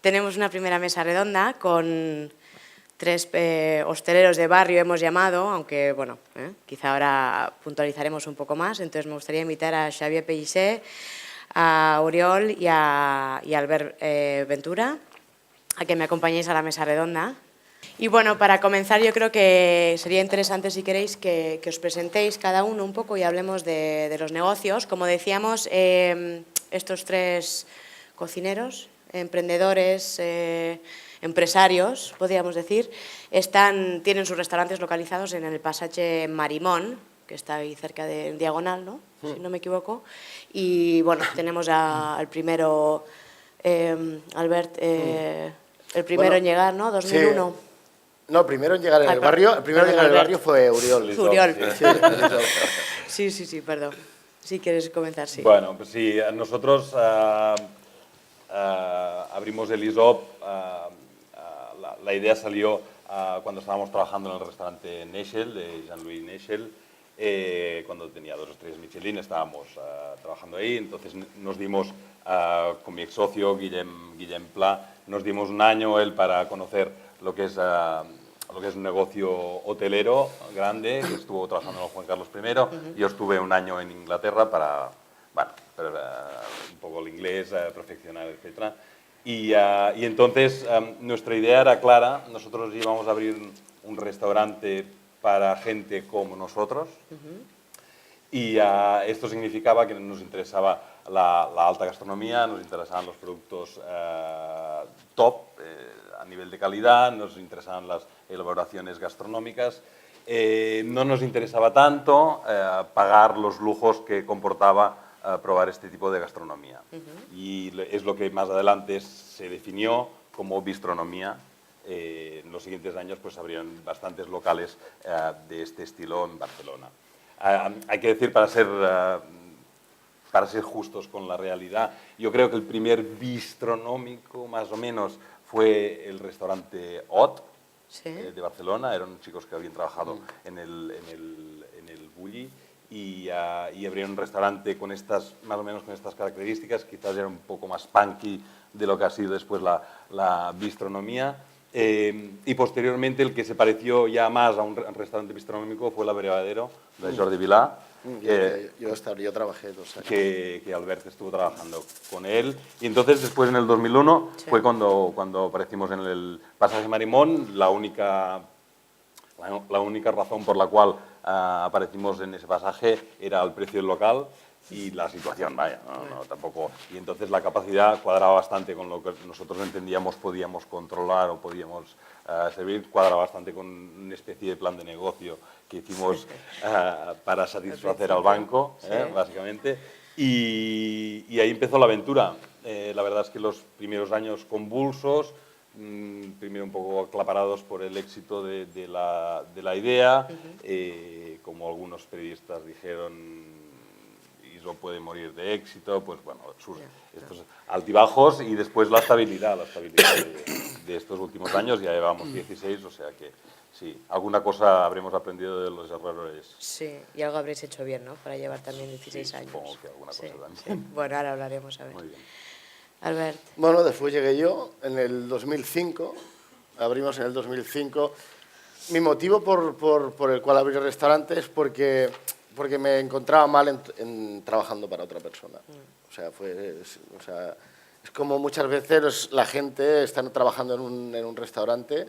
tenemos una primera mesa redonda con 3 hosteleros de barrio, hemos llamado, aunque bueno, quizá ahora puntualizaremos un poco más. Entonces me gustaría invitar a Xavier Pellicer, a Oriol y a Albert Ventura a que me acompañéis a la mesa redonda. Y bueno, para comenzar yo creo que sería interesante, si queréis, que os presentéis cada uno un poco y hablemos de los negocios. Como decíamos, estos 3 cocineros, emprendedores, empresarios, podríamos decir, tienen sus restaurantes localizados en el Pasaje Marimón, que está ahí cerca de Diagonal, ¿no? Si no me equivoco. Y bueno, tenemos al primero, Albert, el primero en llegar, ¿no? 2001. Sí. No, primero en llegar en el barrio. El primero en llegar en el barrio fue Oriol. Oriol. Sí, perdón. Si quieres comenzar, sí. Bueno, pues sí, nosotros abrimos el ISOP. La idea salió cuando estábamos trabajando en el restaurante Neixel, de Jean-Louis Neixel. Cuando tenía 2 estrellas Michelin, estábamos trabajando ahí. Entonces nos dimos, con mi ex socio Guillem Pla, nos dimos un año él para conocer lo que es un negocio hotelero grande, que estuvo trabajando en el Juan Carlos I. Yo estuve un año en Inglaterra para un poco el inglés, perfeccionar, etc. Y entonces nuestra idea era clara. Nosotros íbamos a abrir un restaurante para gente como nosotros. Y esto significaba que nos interesaba la alta gastronomía, nos interesaban los productos top a nivel de calidad, nos interesaban las elaboraciones gastronómicas. No nos interesaba tanto pagar los lujos que comportaba probar este tipo de gastronomía. Y es lo que más adelante se definió como bistronomía. En los siguientes años pues abrieron bastantes locales de este estilo en Barcelona. Hay que decir, para ser justos con la realidad, yo creo que el primer bistronómico, más o menos, fue el restaurante Hot, ¿sí?, de Barcelona. Eran chicos que habían trabajado en el Bulli y abrieron un restaurante con más o menos con estas características. Quizás era un poco más punky de lo que ha sido después la bistronomía. Y posteriormente el que se pareció ya más a un restaurante bistronómico fue l'Abrevadero, de Jordi Vilà. Yo trabajé 2 años. Que Albert estuvo trabajando con él. Y entonces, después, en el 2001, sí, fue cuando aparecimos en el Pasaje Marimón. La única razón por la cual aparecimos en ese pasaje era el precio del local y la situación, tampoco. Y entonces la capacidad cuadraba bastante con lo que nosotros entendíamos podíamos controlar o podíamos servir, cuadraba bastante con una especie de plan de negocio que hicimos para satisfacer al banco, básicamente. Y ahí empezó la aventura. La verdad es que los primeros años convulsos, primero un poco aclaparados por el éxito de la idea, como algunos periodistas dijeron, ISO puede morir de éxito, pues bueno, estos altibajos y después la estabilidad de estos últimos años. Ya llevamos 16, o sea que sí, alguna cosa habremos aprendido de los errores. Sí, y algo habréis hecho bien, ¿no?, para llevar también 16 años. Supongo que alguna cosa también. Sí. Bueno, ahora hablaremos, a ver. Muy bien. Albert. Bueno, después llegué yo en el 2005, abrimos en el 2005. Mi motivo por el cual abrí el restaurante es porque me encontraba mal trabajando para otra persona. O sea, es como muchas veces la gente está trabajando en un restaurante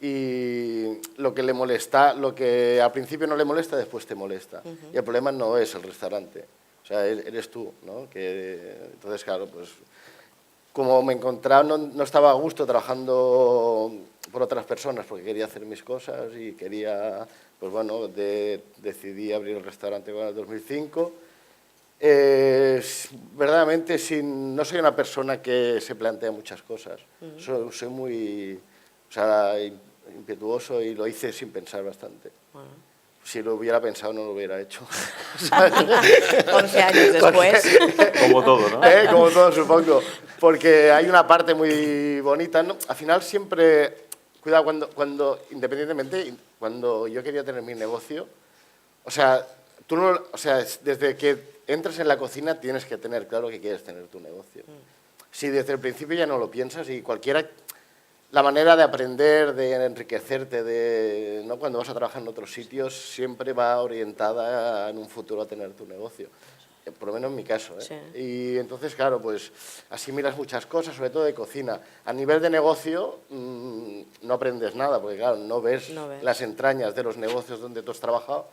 y lo que le molesta, lo que al principio no le molesta, después te molesta. Y el problema no es el restaurante, o sea, eres tú, ¿no? Entonces, claro, pues como me encontraba, no estaba a gusto trabajando por otras personas porque quería hacer mis cosas y quería, pues bueno, decidí abrir el restaurante en el 2005. Verdaderamente no soy una persona que se plantea muchas cosas. Soy muy impetuoso y lo hice sin pensar bastante. Si lo hubiera pensado no lo hubiera hecho. 11 años después. Como todo, ¿no? Como todo, supongo. Porque hay una parte muy bonita, ¿no? Al final siempre, cuidado, independientemente, cuando yo quería tener mi negocio, desde que entres en la cocina tienes que tener claro que quieres tener tu negocio. si desde el principio ya no lo piensas y cualquiera... La manera de aprender, de enriquecerte, ¿no? Cuando vas a trabajar en otros sitios, siempre va orientada en un futuro a tener tu negocio. Por lo menos en mi caso, ¿eh? Sí. Y entonces, claro, pues asimilas muchas cosas, sobre todo de cocina. A nivel de negocio no aprendes nada, porque claro, no ves las entrañas de los negocios donde tú has trabajado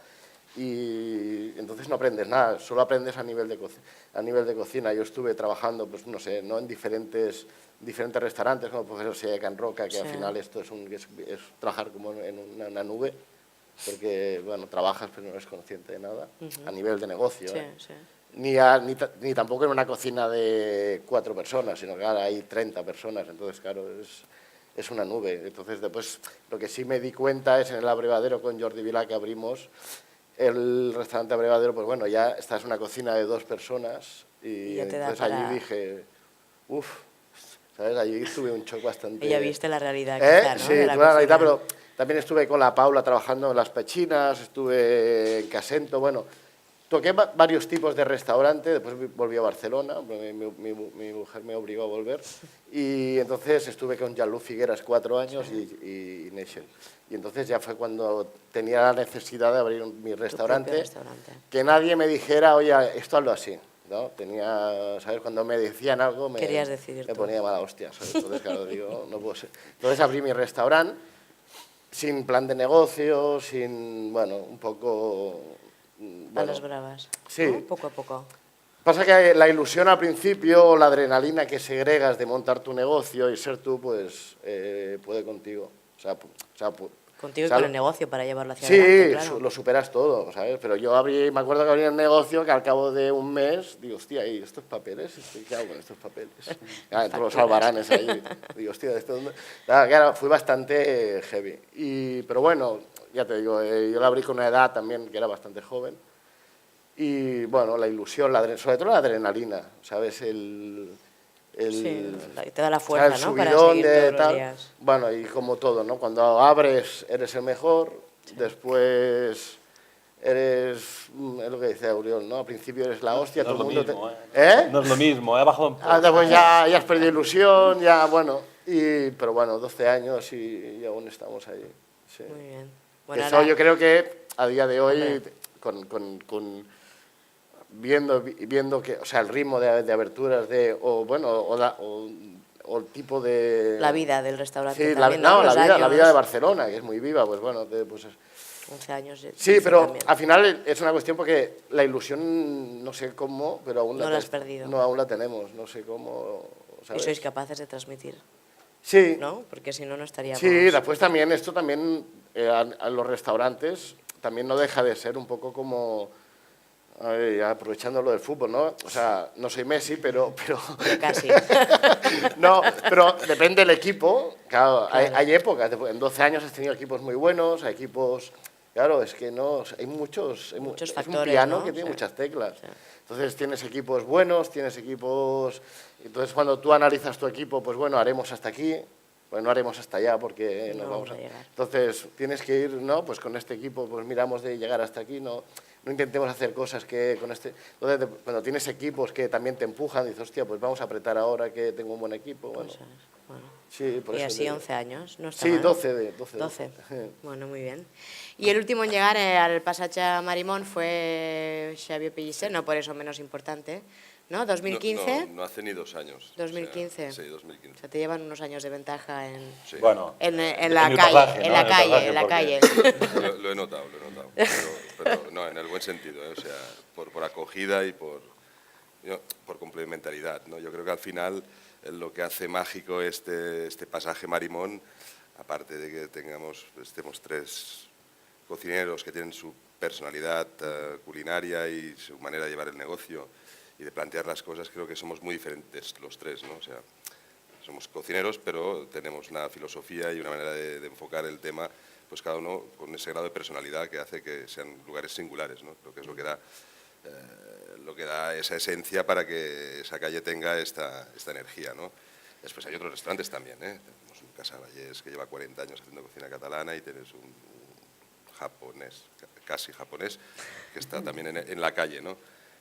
y entonces no aprendes nada, solo aprendes a nivel de cocina. Yo estuve trabajando, pues no sé, ¿no? En diferentes restaurantes, como Profesor Silla de Can Roca, que al final esto es trabajar como en una nube, porque, bueno, trabajas pero no eres consciente de nada, a nivel de negocio, ¿eh? Ni tampoco en una cocina de 4 personas, sino que ahora hay 30 personas, entonces, claro, es una nube. Entonces, después, lo que sí me di cuenta es en el Abrevadero con Jordi Vilà que abrimos, el restaurante Abrevadero, pues bueno, ya esta es una cocina de 2 personas y entonces allí dije, uff, ¿sabes? Allí tuve un shock bastante... Y ya viste la realidad, quizá, ¿no? Sí, de la tuve la realidad, cocina. pero también estuve con la Paula trabajando en las Pechinas, estuve en Casento, bueno, toqué varios tipos de restaurante, después volví a Barcelona, mi mujer me obligó a volver, y entonces estuve con Jean-Luc Figueras 4 años y Neixel. Y entonces ya fue cuando tenía la necesidad de abrir mi restaurante, que nadie me dijera, oye, esto hazlo así, ¿no? Tenía, ¿sabes? Cuando me decían algo me ponía mala hostia, ¿sabes? Entonces, claro, digo, no puedo ser. Entonces abrí mi restaurante sin plan de negocio, sin, bueno, un poco... A las bravas, sí. ¿no? Poco a poco. Pasa que la ilusión al principio, la adrenalina que segregas de montar tu negocio y ser tú, pues puede contigo. Contigo y con el negocio para llevarlo hacia adelante, claro. Sí, lo superas todo, ¿sabes? Pero yo me acuerdo que abrí un negocio que al cabo de un mes, digo, hostia, ¿y estos papeles? ¿Qué hago con estos papeles? Todos los albaranes ahí. Digo, hostia, ¿esto dónde? Claro, fue bastante heavy. Pero bueno, ya te digo, yo la abrí con una edad también que era bastante joven. Y bueno, la ilusión, sobre todo la adrenalina, ¿sabes? Sí, te da la fuerza, ¿no? Para seguir todos los días. Bueno, y como todo, ¿no? Cuando abres eres el mejor, después eres, es lo que dice Auriol, ¿no? Al principio eres la hostia, todo el mundo mismo, ¿eh? No es lo mismo, ha bajado un poco. Después ya has perdido ilusión, ya, bueno, pero bueno, 12 años y aún estamos ahí. Sí. Muy bien. Bueno, eso yo creo que a día de hoy, viendo que, o sea, el ritmo de aberturas o el tipo de... La vida del restaurante. Sí, también, la vida de Barcelona, que es muy viva, pues bueno, pues 11 años. Sí, pero también. al final es una cuestión porque la ilusión, no sé cómo, pero aún no la has perdido. No, aún la tenemos, no sé cómo, ¿sabes? Y sois capaces de transmitir. Sí. ¿No? Porque si no, no estaríamos... Sí, después también, esto también, a los restaurantes, también no deja de ser un poco como... aprovechando lo del fútbol, ¿no? O sea, no soy Messi, pero casi. No, pero depende del equipo. Claro. Hay épocas. En 12 años has tenido equipos muy buenos, hay equipos... Claro, es que no... Hay muchos factores, es un piano, ¿no? Que tiene muchas teclas. Sí. Entonces tienes equipos buenos, tienes equipos... Entonces cuando tú analizas tu equipo, pues bueno, haremos hasta aquí, pues no haremos hasta allá porque no vamos a llegar. Entonces tienes que ir, ¿no? Pues con este equipo, pues miramos de llegar hasta aquí, no intentemos hacer cosas que con este... Entonces, cuando tienes equipos que también te empujan, dices, hostia, pues vamos a apretar ahora que tengo un buen equipo. Bueno, sí, por y eso así 11 años, ¿no está sí, mal? 12. Bueno, muy bien. Y el último en llegar al pasaje a Marimón fue Xavier Pellicer, no por eso menos importante, ¿no? 2015. No hace ni 2 años. 2015. O sea, sí, 2015. O sea, te llevan unos años de ventaja en, sí. Bueno, en la calle, en la calle. Lo he notado. Pero no, en el buen sentido, ¿eh? O sea, por acogida y por complementariedad, ¿no? Yo creo que al final lo que hace mágico este pasaje Marimón, aparte de que estemos 3 cocineros que tienen su personalidad culinaria y su manera de llevar el negocio y de plantear las cosas, creo que somos muy diferentes los 3, ¿no? O sea, somos cocineros, pero tenemos una filosofía y una manera de enfocar el tema, pues cada uno con ese grado de personalidad que hace que sean lugares singulares, ¿no? Creo que es lo que da esa esencia para que esa calle tenga esta energía, ¿no? Después hay otros restaurantes también, ¿eh? Tenemos un Casa Vallés que lleva 40 años haciendo cocina catalana y tienes un japonés, casi japonés, que está también en la calle, ¿no?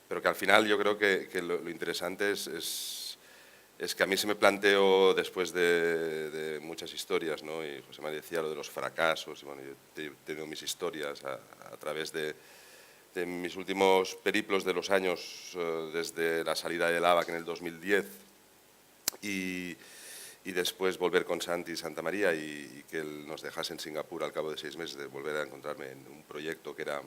Pero que al final yo creo que lo interesante es es que a mí se me planteó, después de muchas historias, ¿no? Y José María decía lo de los fracasos, y bueno, yo he tenido mis historias a través de mis últimos periplos de los años, desde la salida del ABAC en el 2010 y después volver con Santi y Santa María y que él nos dejase en Singapur al cabo de 6 meses, de volver a encontrarme en un proyecto que era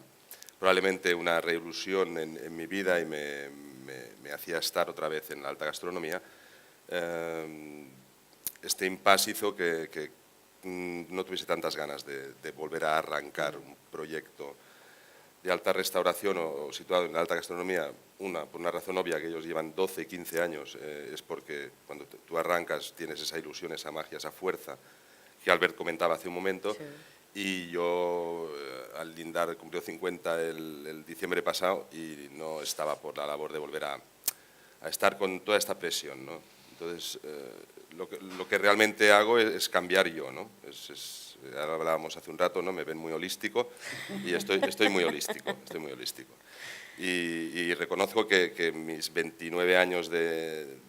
probablemente una revolución en mi vida y me hacía estar otra vez en la alta gastronomía. Este impasse hizo que no tuviese tantas ganas de volver a arrancar un proyecto de alta restauración o situado en la alta gastronomía. Por una razón obvia, que ellos llevan 12, 15 años, es porque cuando tú arrancas tienes esa ilusión, esa magia, esa fuerza que Albert comentaba hace un momento. Sí. Y yo, al lindar, cumplió 50 el diciembre pasado y no estaba por la labor de volver a estar con toda esta presión, ¿no? Entonces, lo que realmente hago es cambiar yo, ¿no? Ahora hablábamos hace un rato, ¿no? Me ven muy holístico y estoy muy holístico, estoy muy holístico. Y reconozco que mis 29 años de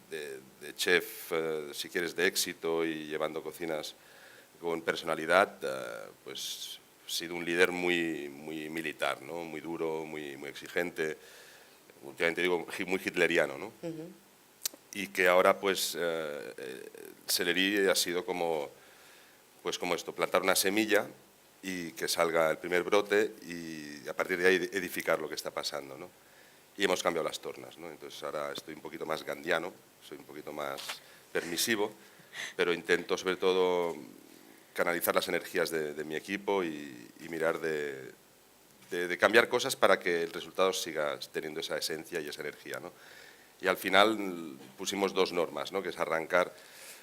chef, si quieres, de éxito y llevando cocinas con personalidad, pues he sido un líder muy militar, ¿no? Muy duro, muy exigente, últimamente digo muy hitleriano, ¿no? Uh-huh. Y que ahora pues Sellerie ha sido como esto, plantar una semilla y que salga el primer brote y a partir de ahí edificar lo que está pasando, ¿no? Y hemos cambiado las tornas, ¿no? Entonces ahora estoy un poquito más gandiano, soy un poquito más permisivo, pero intento sobre todo canalizar las energías de mi equipo y mirar de cambiar cosas para que el resultado siga teniendo esa esencia y esa energía, ¿no? Y al final pusimos 2 normas, ¿no? Que es arrancar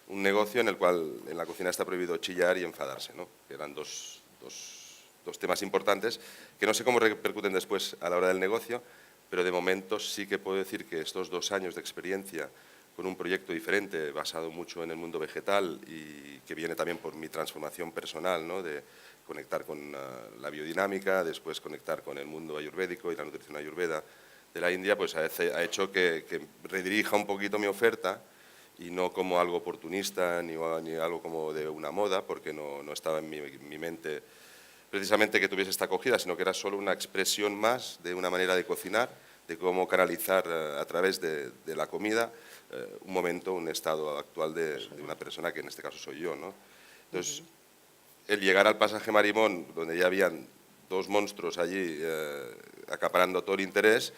un negocio en el cual en la cocina está prohibido chillar y enfadarse, ¿no? Que eran dos temas importantes que no sé cómo repercuten después a la hora del negocio, pero de momento sí que puedo decir que estos 2 años de experiencia con un proyecto diferente, basado mucho en el mundo vegetal y que viene también por mi transformación personal, ¿no? De conectar con la biodinámica, después conectar con el mundo ayurvédico y la nutrición ayurveda de la India, pues ha hecho que redirija un poquito mi oferta y no como algo oportunista ni algo como de una moda, porque no estaba en mi mente precisamente que tuviese esta acogida, sino que era solo una expresión más de una manera de cocinar, de cómo canalizar a través de la comida un momento, un estado actual de una persona que en este caso soy yo, ¿no? Entonces, el llegar al pasaje Marimón, donde ya habían 2 monstruos allí acaparando todo el interés,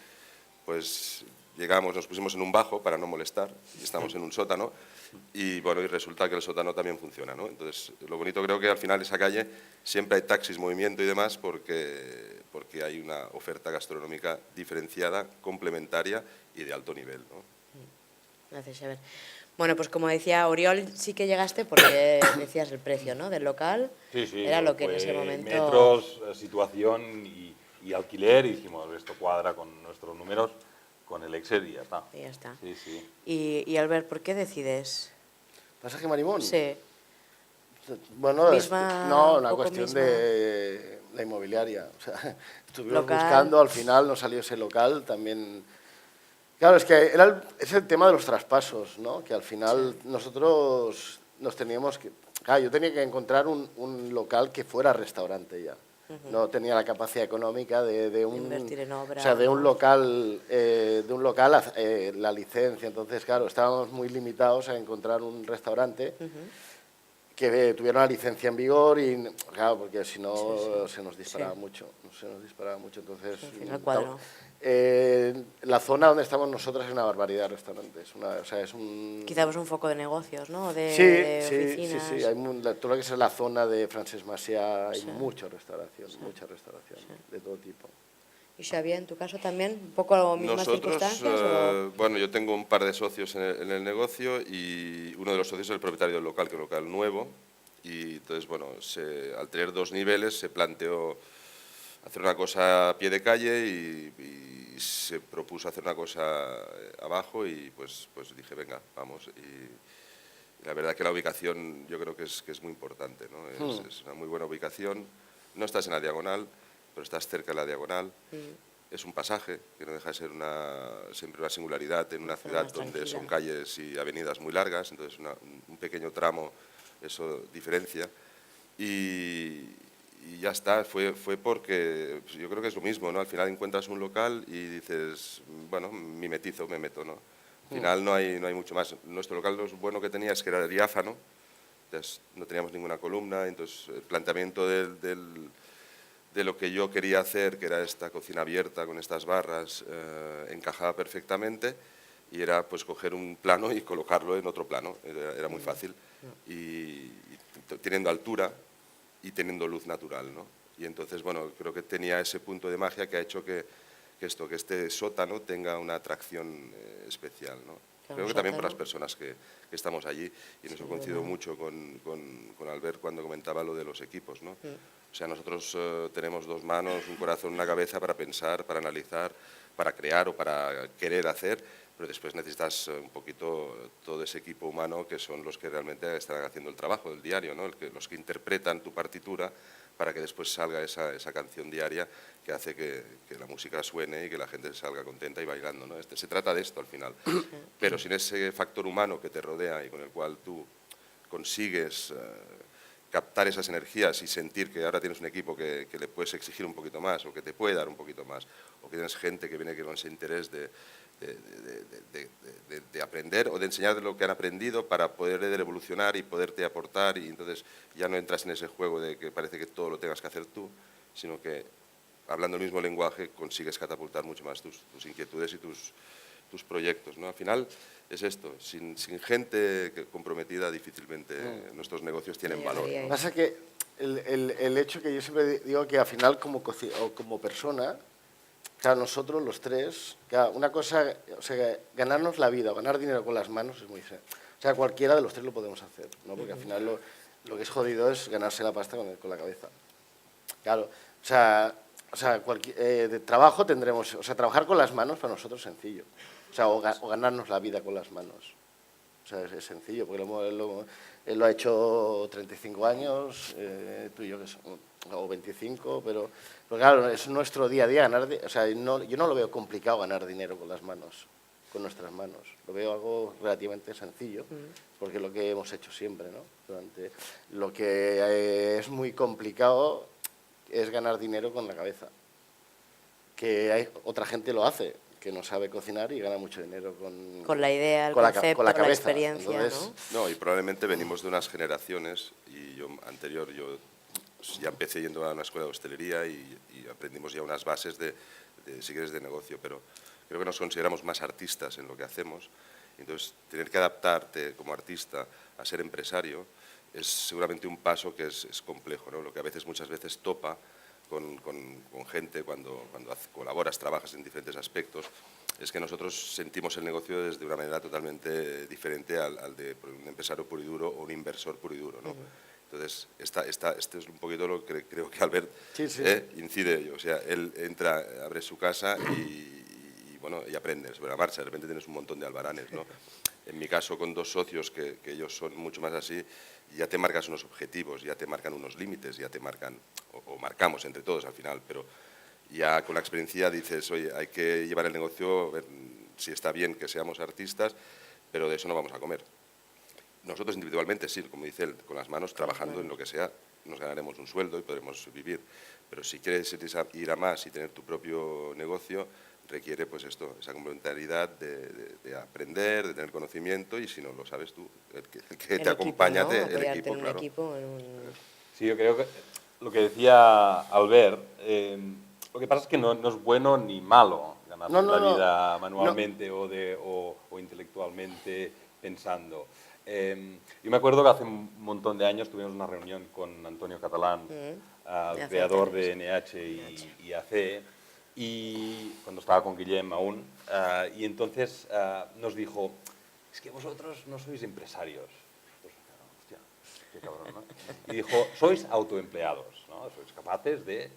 pues llegamos, nos pusimos en un bajo para no molestar y estamos en un sótano y bueno, y resulta que el sótano también funciona, ¿no? Entonces, lo bonito creo que al final esa calle siempre hay taxis, movimiento y demás porque hay una oferta gastronómica diferenciada, complementaria y de alto nivel, ¿no? Gracias, Xavier. Bueno, pues como decía Oriol, sí que llegaste porque decías el precio, ¿no? Del local. Sí, era lo que en ese momento... Metros, situación y alquiler, y dijimos, esto cuadra con nuestros números, con el Excel y ya está. Y ya está. Sí, sí. Y Albert, ¿por qué decides? ¿Pasaje Marimón? Sí. Bueno, una cuestión misma. de la inmobiliaria. O sea, estuvimos buscando, al final nos salió ese local también. Claro, es que es el tema de los traspasos, ¿no? Que al final nosotros nos teníamos que... Claro, yo tenía que encontrar un local que fuera restaurante ya. No tenía la capacidad económica de invertir en obra, o sea, de un local, la licencia. Entonces, claro, estábamos muy limitados a encontrar un restaurante que tuviera una licencia en vigor y, claro, porque si no se nos disparaba mucho. Entonces, al final cuadro. La zona donde estamos nosotros es una barbaridad de restaurantes. Quizás un foco de negocios, ¿no? De oficinas. Sí. Todo lo que es la zona de Francesc Macià hay mucha restauración, de todo tipo. ¿Y Xavier, en tu caso también, un poco las mismas circunstancias? Bueno, yo tengo un par de socios en el negocio y uno de los socios es el propietario del local, que es un local nuevo. Y entonces, bueno, al tener 2 niveles se planteó hacer una cosa a pie de calle y se propuso hacer una cosa abajo y pues dije, venga, vamos. Y la verdad que la ubicación yo creo que es muy importante, ¿no? Es una muy buena ubicación. No estás en la diagonal, pero estás cerca de la diagonal. es un pasaje, que no deja de ser siempre una singularidad en una ciudad donde son calles y avenidas muy largas, entonces un pequeño tramo eso diferencia. Y ya está, fue porque pues, yo creo que es lo mismo, ¿no? Al final encuentras un local y dices, bueno, mimetizo, me meto, ¿no? Al final no hay mucho más. Nuestro local lo bueno que tenía es que era diáfano, entonces no teníamos ninguna columna, entonces el planteamiento de lo que yo quería hacer, que era esta cocina abierta con estas barras, encajaba perfectamente y era pues coger un plano y colocarlo en otro plano, era muy fácil y teniendo altura y teniendo luz natural, ¿no? Y entonces, bueno, creo que tenía ese punto de magia que ha hecho que este sótano tenga una atracción especial, ¿no? Creo que también por las personas que estamos allí, y en eso coincido mucho con Albert cuando comentaba lo de los equipos, ¿no? O sea, nosotros tenemos dos manos, un corazón, una cabeza para pensar, para analizar, para crear o para querer hacer, pero después necesitas un poquito todo ese equipo humano que son los que realmente están haciendo el trabajo del diario, ¿no? Los que interpretan tu partitura para que después salga esa canción diaria que hace que la música suene y que la gente salga contenta y bailando, ¿no? Se trata de esto al final. Pero sin ese factor humano que te rodea y con el cual tú consigues captar esas energías y sentir que ahora tienes un equipo que le puedes exigir un poquito más o que te puede dar un poquito más, o que tienes gente que viene con ese interés de aprender o de enseñar de lo que han aprendido para poder evolucionar y poderte aportar, y entonces ya no entras en ese juego de que parece que todo lo tengas que hacer tú, sino que hablando el mismo lenguaje consigues catapultar mucho más tus inquietudes y tus proyectos, ¿no? Al final es esto, sin gente comprometida difícilmente nuestros negocios tienen valor, ¿no? Pasa que el hecho que yo siempre digo que al final como persona, claro, nosotros los tres, claro, una cosa, o sea, ganarnos la vida o ganar dinero con las manos es muy feo. O sea, cualquiera de los tres lo podemos hacer, ¿no? Porque al final lo que es jodido es ganarse la pasta con la cabeza. Claro, o sea de trabajo tendremos, o sea, trabajar con las manos para nosotros es sencillo. O sea, o ganarnos la vida con las manos. O sea, es sencillo, porque él lo ha hecho 35 años, tú y yo, o 25, pero claro, es nuestro día a día ganar. O sea, yo no lo veo complicado ganar dinero con las manos, con nuestras manos. Lo veo algo relativamente sencillo, porque es lo que hemos hecho siempre, ¿no? Lo que es muy complicado es ganar dinero con la cabeza. Que otra gente lo hace, que no sabe cocinar y gana mucho dinero con la idea, el con concepto, la cabeza. la experiencia. Entonces, ¿no? Y probablemente venimos de unas generaciones, y yo ya empecé yendo a una escuela de hostelería y aprendimos ya unas bases si quieres, de negocio, pero creo que nos consideramos más artistas en lo que hacemos. Entonces, tener que adaptarte como artista a ser empresario es seguramente un paso que es complejo, ¿no? Lo que muchas veces topa con gente cuando colaboras, trabajas en diferentes aspectos, es que nosotros sentimos el negocio desde una manera totalmente diferente al de un empresario puro y duro o un inversor puro y duro, ¿no? Entonces, este es un poquito lo que creo que Albert incide. O sea, él entra, abre su casa y aprende sobre la marcha. De repente tienes un montón de albaranes, ¿no? En mi caso, con dos socios que ellos son mucho más así, ya te marcas unos objetivos, ya te marcan unos límites, ya te marcan, o marcamos entre todos al final, pero ya con la experiencia dices, oye, hay que llevar el negocio, ver si está bien que seamos artistas, pero de eso no vamos a comer. Nosotros individualmente sí, como dice él, con las manos, trabajando en lo que sea, nos ganaremos un sueldo y podremos vivir. Pero si quieres ir a más y tener tu propio negocio, requiere pues esa complementariedad de aprender, de tener conocimiento, y si no lo sabes tú, el que te acompaña, ¿no? El equipo, claro. Sí, yo creo que lo que decía Albert, lo que pasa es que no es bueno ni malo ganarse la vida manualmente o intelectualmente pensando. Yo me acuerdo que hace un montón de años tuvimos una reunión con Antonio Catalán, el creador de NH y AC, y cuando estaba con Guillem aún, y entonces nos dijo, es que vosotros no sois empresarios. Pues, hostia, qué cabrón, ¿no? Y dijo, sois autoempleados, ¿no? Sois capaces de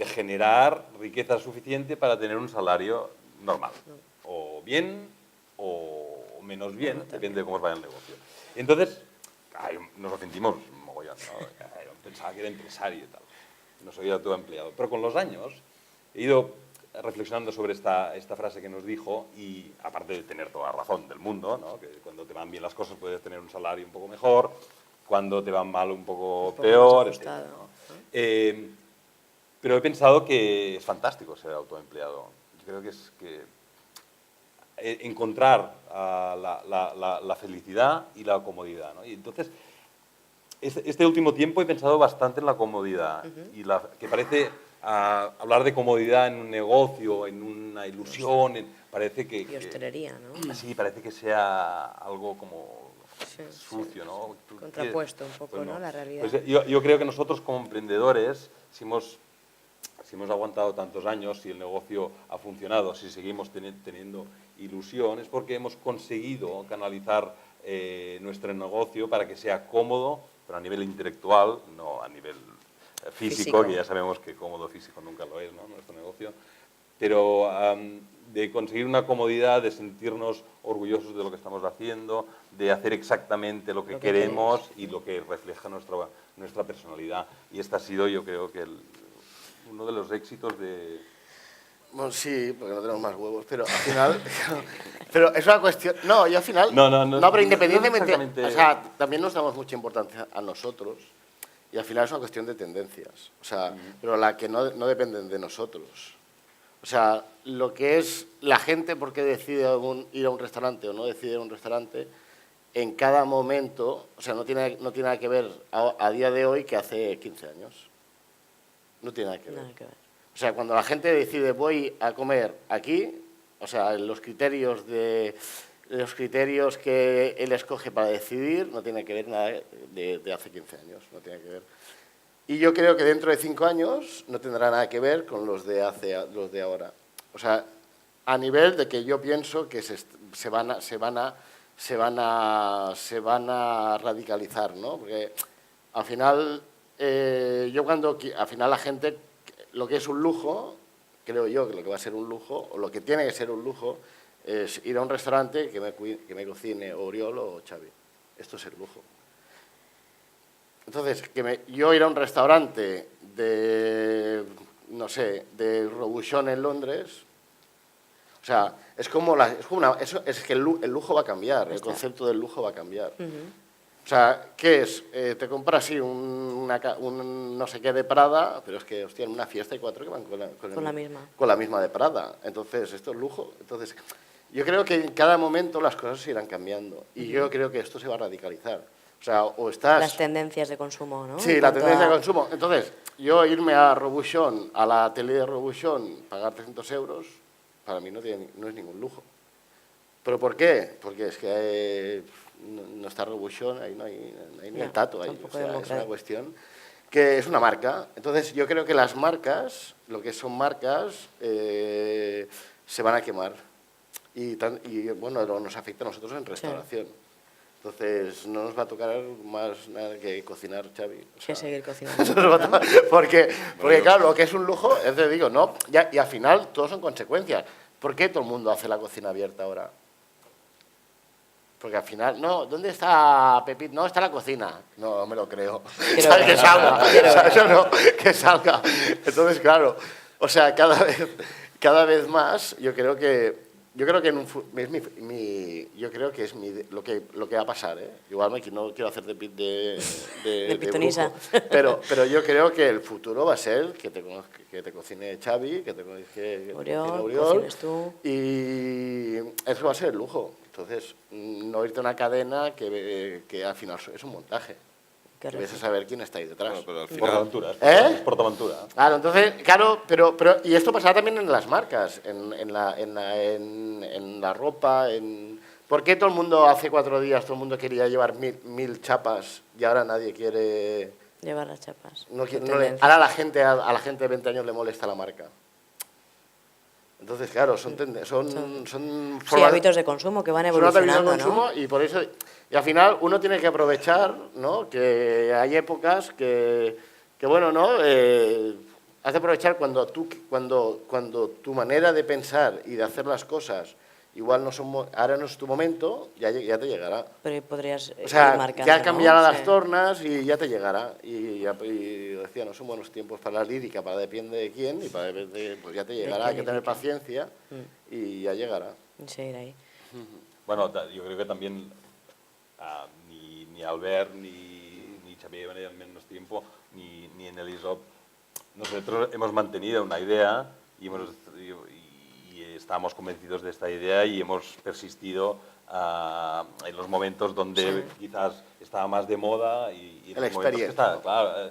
generar riqueza suficiente para tener un salario normal, o bien o menos bien, depende de cómo os vaya el negocio. Entonces, nos lo sentimos mogollón, ¿no? Yo pensaba que era empresario y tal. no soy autoempleado. Pero con los años he ido reflexionando sobre esta frase que nos dijo y, aparte de tener toda la razón del mundo, ¿no? Que cuando te van bien las cosas puedes tener un salario un poco mejor, cuando te van mal un poco peor, etc., ¿no? Pero he pensado que es fantástico ser autoempleado. Yo creo que es encontrar la felicidad y la comodidad, ¿no? Y entonces, este último tiempo he pensado bastante en la comodidad y que parece hablar de comodidad en un negocio, en una ilusión, parece que... Y hostelería, ¿no? Sí, parece que sea algo como sucio, ¿no? Contrapuesto un poco, Pues ¿no? La realidad. Pues yo creo que nosotros como emprendedores, si hemos aguantado tantos años, si el negocio ha funcionado, si seguimos teniendo ilusión, es porque hemos conseguido canalizar nuestro negocio para que sea cómodo, pero a nivel intelectual, no a nivel físico, que ya sabemos que cómodo físico nunca lo es, ¿no? Nuestro negocio, pero de conseguir una comodidad, de sentirnos orgullosos de lo que estamos haciendo, de hacer exactamente lo que queremos y lo que refleja nuestra personalidad. Y este ha sido, yo creo que uno de los éxitos de... Bueno, sí, porque no tenemos más huevos, pero al final... pero es una cuestión... No, yo al final... No, pero independientemente... exactamente... O sea, también nos damos mucha importancia a nosotros y al final es una cuestión de tendencias. O sea, pero la que no dependen de nosotros. O sea, lo que es la gente por qué decide ir a un restaurante o no decide ir a un restaurante, en cada momento... O sea, no tiene nada que ver a día de hoy que hace 15 años. No tiene nada que ver. O sea, cuando la gente decide voy a comer aquí, o sea, los criterios que él escoge para decidir no tiene que ver nada de hace 15 años, no tiene que ver. Y yo creo que dentro de 5 años no tendrá nada que ver con los de ahora. O sea, a nivel de que yo pienso que se van a radicalizar, ¿no? Porque al final... al final la gente, lo que es un lujo, creo yo que lo que va a ser un lujo, o lo que tiene que ser un lujo, es ir a un restaurante que me cocine Oriol o Xavi. Esto es el lujo. Entonces, yo ir a un restaurante no sé, de Robuchon en Londres, o sea, es que el lujo va a cambiar, el concepto del lujo va a cambiar. O sea, ¿qué es? Te compras así un no sé qué de Prada, pero es que, hostia, en una fiesta hay 4 que van con la misma de Prada. Entonces, esto es lujo. Entonces, yo creo que en cada momento las cosas se irán cambiando y yo creo que esto se va a radicalizar. O sea, o estás... Las tendencias de consumo, ¿no? Sí, la tendencia de consumo. Entonces, yo irme a Robuchon, a la tele de Robuchon, pagar 300 euros, para mí no es ningún lujo. ¿Pero por qué? Porque es que... no está Robuchon, ahí no hay ni el tato ahí. O sea, es una cuestión que es una marca. Entonces, yo creo que las marcas, lo que son marcas, se van a quemar. Y bueno, nos afecta a nosotros en restauración. Sí. Entonces, no nos va a tocar más nada que cocinar, Xavi. O sea, que seguir cocinando. porque claro, lo que es un lujo, es de, digo, no, y al final todo son consecuencias. ¿Por qué todo el mundo hace la cocina abierta ahora? Porque al final, no, ¿dónde está Pepito? No, está la cocina. No me lo creo. ¿Sabes? Que salga. ¿Sabes o no? Que salga. Entonces, claro, o sea, cada vez más, yo creo que yo creo que es lo que va a pasar, ¿eh? Igual no quiero hacer de pitonisa. Pero yo creo que el futuro va a ser que te cocine Xavi, que te cocine Oriol, tú. Y eso va a ser el lujo. Entonces, no irte a una cadena que al final es un montaje. Que ves a saber quién está ahí detrás. Bueno, pero al final... Portaventura. ¿Eh? Portaventura. Claro, entonces, claro, pero y esto pasará también en las marcas, en la ropa, ¿Por qué todo el mundo hace 4 días todo el mundo quería llevar 1000 chapas y ahora nadie quiere llevar las chapas? Ahora a la gente de 20 años le molesta la marca. Entonces, claro, son hábitos de consumo que van evolucionando, hábitos de consumo, ¿no? Y por eso, y al final uno tiene que aprovechar, ¿no? Que hay épocas que bueno, ¿no? Has de aprovechar cuando tu manera de pensar y de hacer las cosas igual no son, ahora no es tu momento, ya te llegará. Pero podrías O sea, ir marcando, ya ¿no? cambiarán las Sí. tornas y ya te llegará. Y decía, no son buenos tiempos para la lírica, para depende de quién, y para depende, pues ya te llegará, qué hay que tener lírica. paciencia y ya llegará. Seguir ahí. Bueno, yo creo que también ni Albert ni Xavier en menos tiempo, ni en el ISOP, nosotros hemos mantenido una idea y estábamos convencidos de esta idea y hemos persistido en los momentos donde quizás estaba más de moda y en El los momentos que experience, está, ¿no? claro,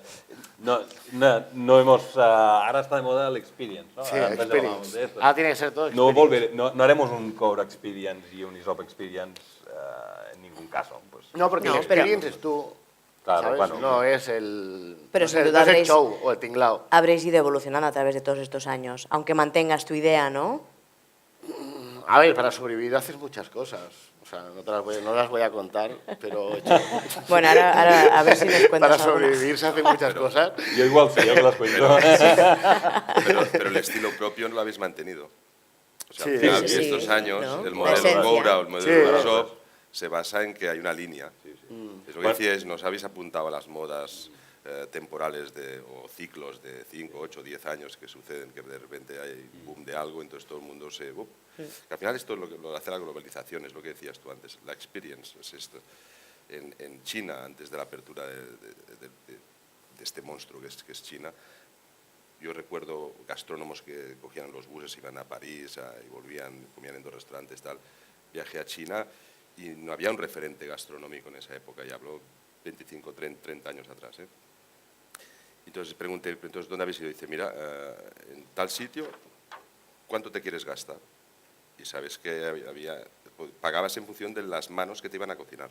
no hemos, ahora está de moda el experience, ¿no? Sí, Antes experience. hablábamos de esto. Ahora tiene que ser todo experience. No haremos un Cobra Experience y un ISOP Experience en ningún caso. Pues, No, porque No, el experience es tú, Claro, ¿sabes? bueno. No es el, Pero no sin es duda el habréis- show o el tinglao. Habréis ido evolucionando a través de todos estos años, aunque mantengas tu idea, ¿no? A ver, para sobrevivir haces muchas cosas. O sea, no las voy a contar, pero he hecho- Bueno, ahora a ver si nos para cuentas alguna. sobrevivir se hacen muchas cosas. Yo igual sí, yo que las cuento. Pero el estilo propio no lo habéis mantenido. O sea, Sí, al final, sí, sí, estos años, ¿no? el La modelo esencia. Cobra o el modelo Sí. Workshop se basa en que hay una línea. Es lo que Bueno. decíais, nos habéis apuntado a las modas temporales o ciclos de 5, 8, 10 años que suceden, que de repente hay un boom de algo, entonces todo el mundo se... Que al final esto es lo que lo hace la globalización, es lo que decías tú antes, la experience es esto. En China, antes de la apertura de este monstruo que es China, yo recuerdo gastrónomos que cogían los buses, iban a París y volvían, comían en dos restaurantes, tal. Viajé a China y no había un referente gastronómico en esa época, y hablo 25, 30 años atrás. Entonces pregunté, entonces, ¿dónde habéis ido? Dice, mira, en tal sitio, ¿cuánto te quieres gastar? Y sabes que pagabas en función de las manos que te iban a cocinar.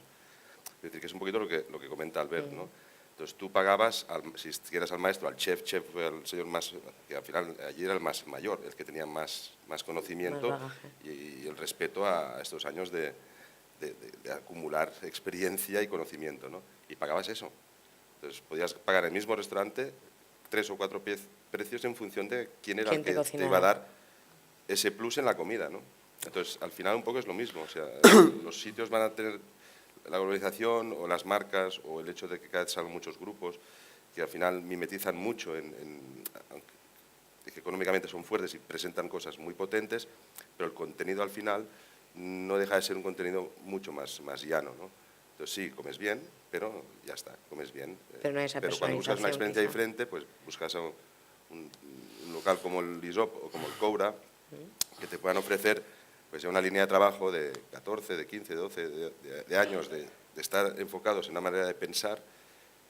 Es decir, que es un poquito lo que comenta Albert, ¿no? Entonces tú pagabas, si quieres al maestro, al chef, al señor más, que al final allí era el más mayor, el que tenía más conocimiento Más bagaje. y el respeto a estos años de acumular experiencia y conocimiento, ¿no? Y pagabas eso. Entonces podías pagar en el mismo restaurante 3 o 4 precios en función de quién era ¿Quién el te que te cocinaba? iba a dar ese plus en la comida, ¿no? Entonces, al final un poco es lo mismo. O sea, los sitios van a tener la globalización o las marcas o el hecho de que cada vez salgan muchos grupos que al final mimetizan mucho aunque que económicamente son fuertes y presentan cosas muy potentes, pero el contenido al final no deja de ser un contenido mucho más llano, ¿no? Entonces sí, comes bien, pero ya está, comes bien. Pero no hay esa Pero cuando buscas una personalización, experiencia quizá. diferente, pues buscas un local como el ISOP o como el Cobra, que te puedan ofrecer pues ya una línea de trabajo de 14, de 15, de 12 de años, de estar enfocados en una manera de pensar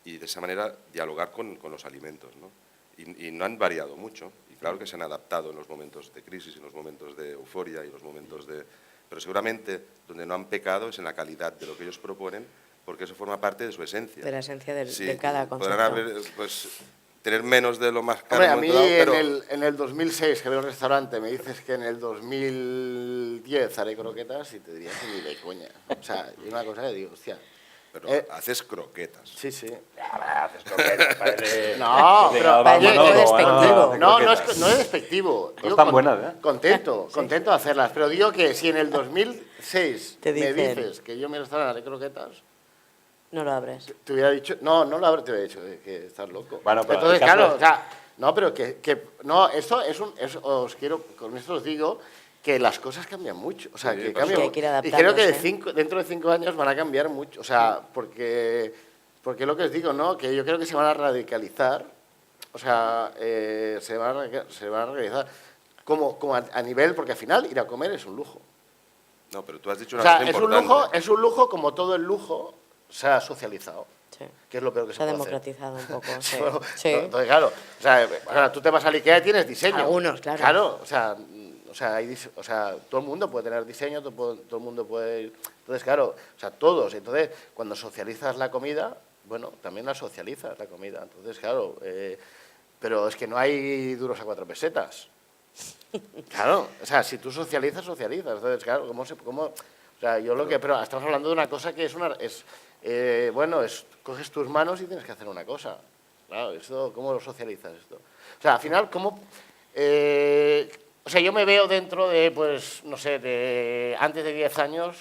y de esa manera dialogar con los alimentos, ¿no? Y no han variado mucho. Y claro que se han adaptado en los momentos de crisis, en los momentos de euforia y los momentos de... Pero seguramente donde no han pecado es en la calidad de lo que ellos proponen, porque eso forma parte de su esencia. De la esencia Sí, de cada concepto. podrán haber, pues, tener menos de lo más caro. Hombre, a mí pero en el 2006, que veo un restaurante, me dices que en el 2010 haré croquetas y te diría que ni de coña. O sea, y una cosa que digo, hostia... pero haces croquetas. Sí, sí. Haces croquetas, parece... No, de pero Alba parece Manolo, despectivo. No, croquetas. no es despectivo. No están buenas, ¿eh? Contento de hacerlas. Pero digo que si en el 2006 Te me dicen- dices que yo me restaurante haré croquetas, No lo abres. te hubiera dicho... No lo habría te hubiera dicho, que estás loco. Bueno, pero entonces, el caso claro, es- o sea... No, pero no, esto con esto os digo que las cosas cambian mucho. O sea, Sí, que pasa. cambian Que hay que ir y creo que adaptándose. dentro de 5 años van a cambiar mucho. O sea, porque lo que os digo, ¿no? Que yo creo que se van a radicalizar. O sea, se van a radicalizar como a nivel, porque al final ir a comer es un lujo. No, pero tú has dicho O una sea, cosa es un importante. lujo como todo el lujo se ha socializado. Sí. Que es lo peor que Se ha puede hacer. democratizado un poco. Sí. Bueno, Sí. entonces, claro, o sea, tú te vas al IKEA y tienes diseño. Algunos, claro. Claro, o sea, todo el mundo puede tener diseño, todo el mundo puede... Entonces, claro, o sea, todos. Entonces, cuando socializas la comida, bueno, también la socializas la comida. Entonces, claro, pero es que no hay duros a 4 pesetas. Claro, o sea, si tú socializas, socializas. Entonces, claro, o sea, yo lo que... Pero estamos hablando de una cosa que coges tus manos y tienes que hacer una cosa. Claro, ¿cómo lo socializas esto? O sea, al final, O sea, yo me veo dentro de, pues, no sé, antes de 10 años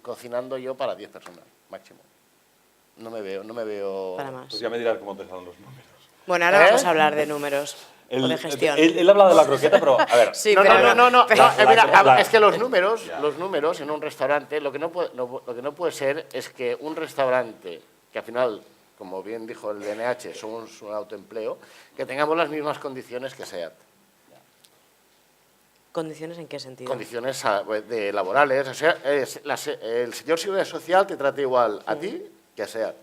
cocinando yo para 10 personas, máximo. No me veo... Para más. Pues ya me dirás cómo te salen los números. Bueno, ahora vamos a hablar de números o de gestión. Él habla de la croqueta, pero a ver. Sí, No, pero no, pero- mira, es que los números en un restaurante, lo que no puede ser es que un restaurante, que al final, como bien dijo el DNH, somos un autoempleo, que tengamos las mismas condiciones que SEAT. ¿Condiciones en qué sentido? Condiciones laborales. O sea, el señor Seguridad Social te trata igual a ti que a SEAT.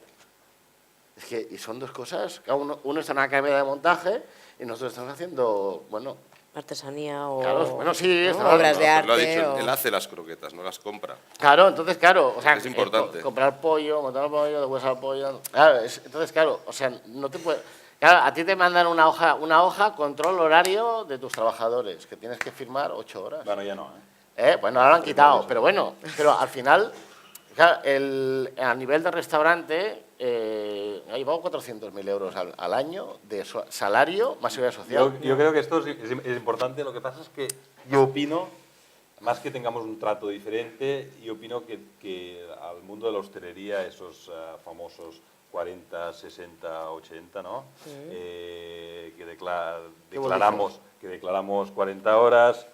Es que, y son dos cosas. Uno está en la academia de montaje y nosotros estamos haciendo, bueno... Artesanía o Claro, bueno, sí, ¿no? está- obras de Pues arte. lo ha dicho, o- él hace las croquetas, no las compra. Claro, entonces, claro, o sea, Es importante. comprar pollo, montar el pollo, después al pollo... Claro, entonces, claro, o sea, no te puede... Claro, a ti te mandan una hoja control horario de tus trabajadores, que tienes que firmar 8 horas. Bueno, ya no, ¿eh? Bueno, ahora lo han quitado, pero bueno, pero al final, claro, a nivel de restaurante, ha llevado 400.000 euros al año de salario más seguridad social. Yo creo que esto es importante. Lo que pasa es que yo opino, más que tengamos un trato diferente, yo opino que al mundo de la hostelería, esos famosos 40, 60, 80, ¿no? Que declaramos 40 horas,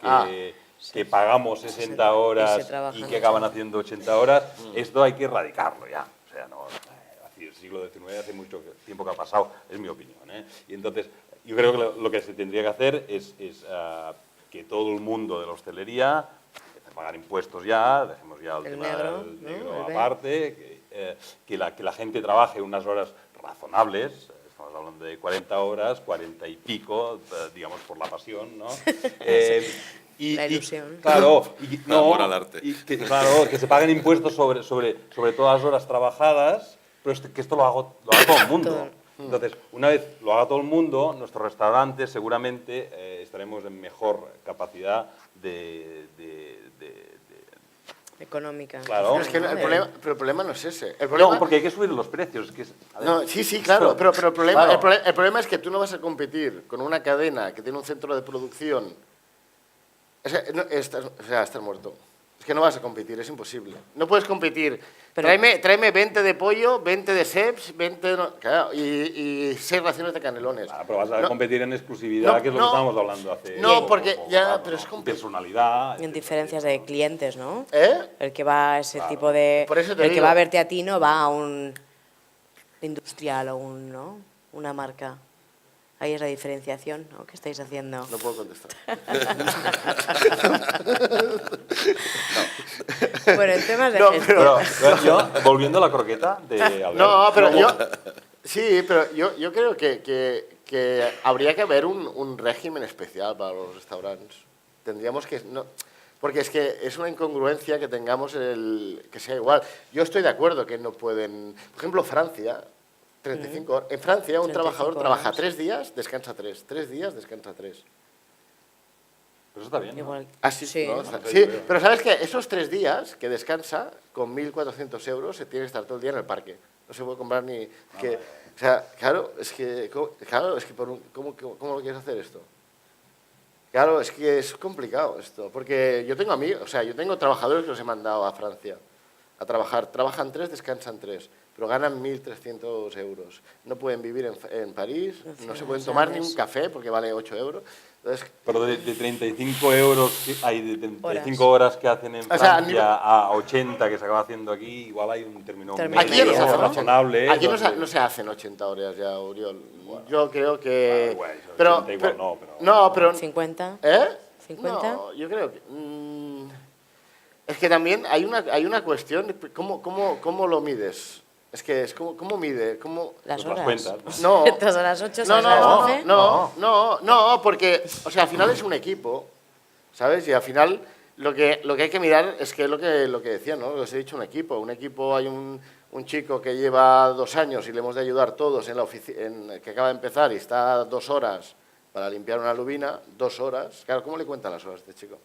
que pagamos 60 horas y que acaban haciendo 80 horas, esto hay que erradicarlo ya. O sea, no, el siglo XIX hace mucho tiempo que ha pasado, es mi opinión, ¿eh? Y entonces, yo creo que lo que se tendría que hacer es que todo el mundo de la hostelería empiece a pagar impuestos ya, dejemos ya el tema negro, del ¿no? negro El B. aparte, que la gente trabaje unas horas razonables, estamos hablando de 40 horas, 40 y pico, digamos por la pasión, ¿no? La ilusión. Claro, Por amor al arte. Claro, que se paguen impuestos sobre todas las horas trabajadas, pero que esto lo haga todo el mundo. Entonces, una vez lo haga todo el mundo, nuestros restaurantes seguramente estaremos en mejor capacidad de Económica. Claro. Pero es que ¿no? pero el problema no es ese. El problema, No, porque hay que subir los precios. A ver, no, sí, claro, pero el problema, Claro. el problema es que tú no vas a competir con una cadena que tiene un centro de producción. O sea, estás muerto. Es que no vas a competir, es imposible. No puedes competir. Pero- Tráeme 20 de pollo, 20 de seps, 20 claro, y 6 raciones de canelones. pero vas a No, competir en exclusividad, no, que es lo no, que estábamos hablando hace... no, porque ya, rato, pero ¿no? es compli- Personalidad... En diferencias de clientes, ¿no? ¿Eh? El que va a ese tipo de... Por eso te el que digo. va a verte a ti no va a un industrial o ¿no? Una marca. Ahí es la diferenciación, ¿no? ¿Qué estáis haciendo? No puedo contestar. Bueno, en temas de No, gestión. Pero yo, volviendo a la croqueta de Albert, No, pero ¿cómo- yo... Sí, pero yo creo que habría que haber un régimen especial para los restaurantes. Tendríamos que... No, porque es que es una incongruencia que tengamos que sea igual. Yo estoy de acuerdo que no pueden... Por ejemplo, Francia, 35 horas. En Francia un 35 trabajador horas. trabaja 3 días, descansa 3. 3 días, descansa 3. Pero eso está bien, ¿no? Igual. Ah, sí, Sí. ¿no? Bueno, Sí, yo creo. pero ¿sabes qué? Esos 3 días que descansa, con 1.400 euros, se tiene que estar todo el día en el parque. No se puede comprar ni... o sea, claro, es que ¿cómo lo quieres hacer esto? Claro, es que es complicado esto, porque yo tengo amigos, o sea, yo tengo trabajadores que los he mandado a Francia a trabajar. Trabajan 3, descansan 3, pero ganan 1.300 euros. No pueden vivir en París, no se pueden tomar ni un café porque vale 8 euros. Entonces, Pero de 35 euros, hay de 35 Horas. horas que hacen en O sea, a Francia a 80 que se acaba haciendo aquí, igual hay un término Término aquí ya no se medio, hacen razonable. Aquí no donde- se hacen 80 horas ya, Oriol. Yo creo que... Bueno, pero, 80 igual pero- no, pero- no, pero... 50. ¿Eh? 50. No, yo creo que... es que también hay una cuestión, ¿cómo lo mides? Es que es ¿cómo mide? Las Pues las horas. cuentas, No. Estás a las 8, No, a las 11. no, porque, o sea, al final es un equipo, ¿sabes? Y al final lo que hay que mirar es que es lo que decía, ¿no? Os he dicho un equipo, hay un chico que lleva 2 años y le hemos de ayudar todos en la oficina, que acaba de empezar y está 2 horas para limpiar una lubina, 2 horas. Claro, ¿cómo le cuentan las horas a este chico?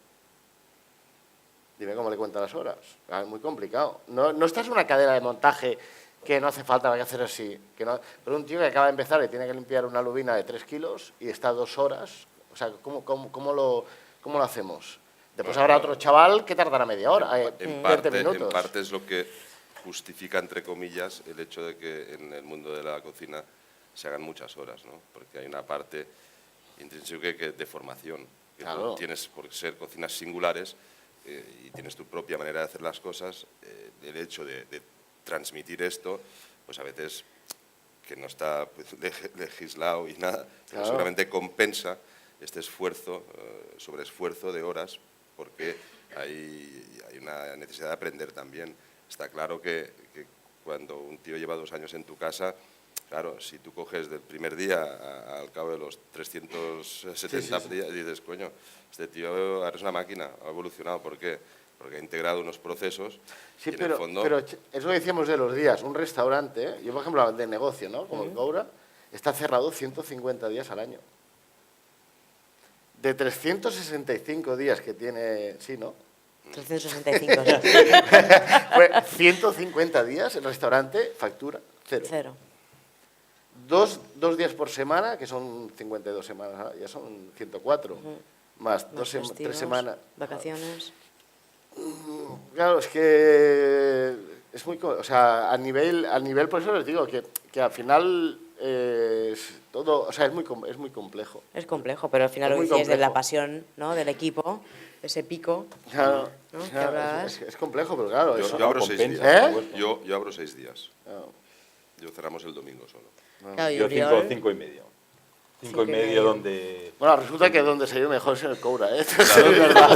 Dime cómo le cuentan las horas. Es muy complicado. No estás en una cadena de montaje que no hace falta, hay que hacer así. Pero un tío que acaba de empezar y tiene que limpiar una lubina de 3 kilos y está 2 horas, o sea, ¿cómo lo hacemos? Después habrá otro chaval que tardará media hora, 20 minutos. En parte es lo que justifica, entre comillas, el hecho de que en el mundo de la cocina se hagan muchas horas, ¿no? Porque hay una parte intrínseca de formación. Que Claro. tú tienes, por ser cocinas singulares y tienes tu propia manera de hacer las cosas, el hecho de transmitir esto, pues a veces que no está pues, legislado y nada, pero Claro. seguramente compensa este esfuerzo, sobreesfuerzo de horas, porque hay una necesidad de aprender también. Está claro que cuando un tío lleva 2 años en tu casa, claro, si tú coges del primer día al cabo de los 370 días, dices, coño, este tío ahora es una máquina, ha evolucionado. ¿Por qué? Porque ha integrado unos procesos Sí, y en el fondo... pero eso que decíamos de los días, un restaurante, yo por ejemplo de negocio, ¿no? Como el Coura, está cerrado 150 días al año. De 365 días que tiene, sí, ¿no? 365. Pues 150 días el restaurante factura cero. Cero. Dos días por semana, que son 52 semanas, ya son 104, más Más 3 festivos, semanas. Vacaciones. Claro, es que es muy, o sea, a nivel, por eso les digo que al final es todo, o sea, es muy complejo. Es complejo, pero al final Es lo muy que decías de la complejo. pasión, ¿no? Del equipo, ese pico. Claro, ¿No? ¿Qué claro, hablabas? es complejo, pero claro, Yo, eso, yo abro 6 compensa, días. por supuesto. Yo abro 6 días. claro. Yo cerramos el domingo solo. Claro, y Yo Uriol, 5 y medio. 5 y Cinco y medio medio. donde... Bueno, resulta que donde se vive mejor es en el Coura, ¿eh? Eso es verdad.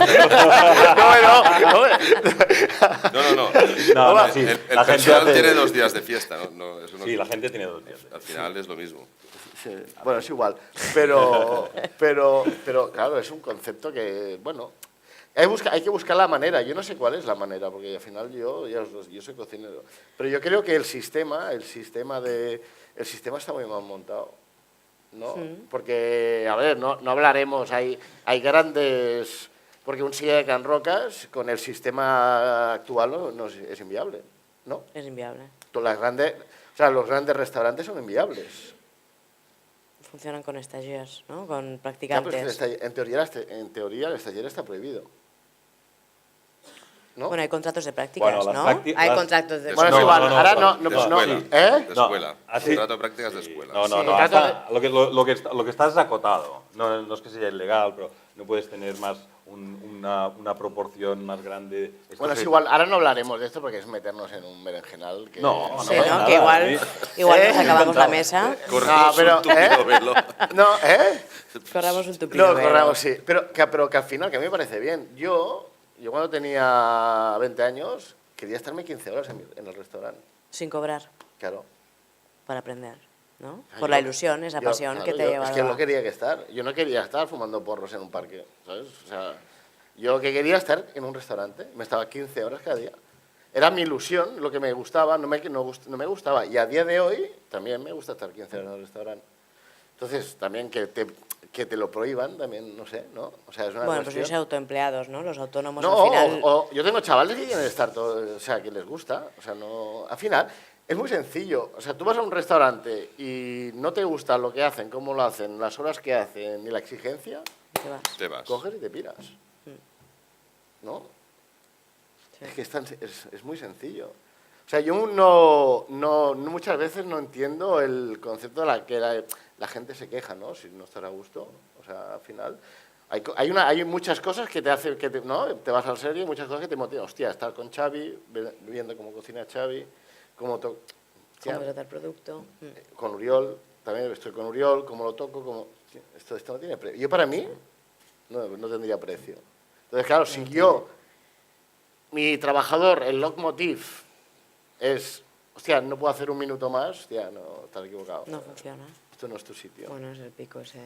No. No, no, sí, El la gente personal hace- tiene 2 días de fiesta, ¿no? Eso no Sí, la gente tiene 2 días. Al final es lo mismo. Sí, bueno, es igual, pero claro, es un concepto que, bueno, hay que buscar la manera. Yo no sé cuál es la manera, porque al final yo soy cocinero, pero yo creo que el sistema está muy mal montado, ¿no? Porque, a ver, no hablaremos, hay grandes, porque un silla de Can Rocas con el sistema actual no es inviable, ¿no? es inviable. Los grandes restaurantes son inviables. Funcionan con stagiairs, ¿no? Con Ya, pero es practicantes. que en teoría el stagiaire está prohibido. ¿No? Bueno, hay contratos de prácticas, Bueno, las ¿no? prácticas- Hay las- contratos de... Bueno, es No, igual, no, no, ahora no, no, de no, escuela. ¿eh? De No, escuela. así- Contrato de prácticas de escuela. No, Sí. no, hasta lo que está es acotado. No es que sea ilegal, pero no puedes tener más una proporción más grande. Esto Bueno, es se- igual, ahora no hablaremos de esto porque es meternos en un berenjenal que... No, Sí, no, ¿no? nada, Que igual sí. nos acabamos la mesa. Corremos pero, un tupido velo. No, ¿eh? Corramos un tupido No, velo. corramos, sí. Pero que al final, que a mí me parece bien. Yo cuando tenía 20 años, quería estarme 15 horas en el restaurante. Sin cobrar, Claro. para aprender, ¿no? Ah, Por yo- la ilusión, esa yo, pasión claro, que te yo- lleva Es que no quería que estar. Yo no quería estar fumando porros en un parque, ¿sabes? O sea, yo lo que quería estar en un restaurante. Me estaba 15 horas cada día. Era mi ilusión, lo que me gustaba, no me gustaba. Y a día de hoy también me gusta estar 15 horas en el restaurante. Entonces, también que te lo prohíban, también, no sé, ¿no? O sea, es una Bueno, pues cuestión... sois autoempleados, ¿no? Los autónomos No, al final... yo tengo chavales que quieren estar todo, o sea, que les gusta, o sea, no, al final es muy sencillo, o sea, tú vas a un restaurante y no te gusta lo que hacen, cómo lo hacen, las horas que hacen, ni la exigencia, te vas. Te vas. coges y te piras, ¿no? Sí. Es que es muy sencillo. O sea, yo no muchas veces no entiendo el concepto de que la gente se queja, ¿no? Si no estás a gusto, o sea, al final... Hay muchas cosas que te hacen, ¿no? Te vas al serio y muchas cosas que te motivan. Hostia, estar con Xavi, viendo cómo cocina Xavi, Cómo trata el producto. con Uriol, también estoy con Uriol, cómo lo toco, esto no tiene precio. Yo para mí no tendría precio. Entonces, claro, si yo, mi trabajador, el leitmotiv es, hostia, no puedo hacer un minuto más, hostia, no, estás equivocado. No funciona. Esto no es tu sitio. Bueno, es el pico ese...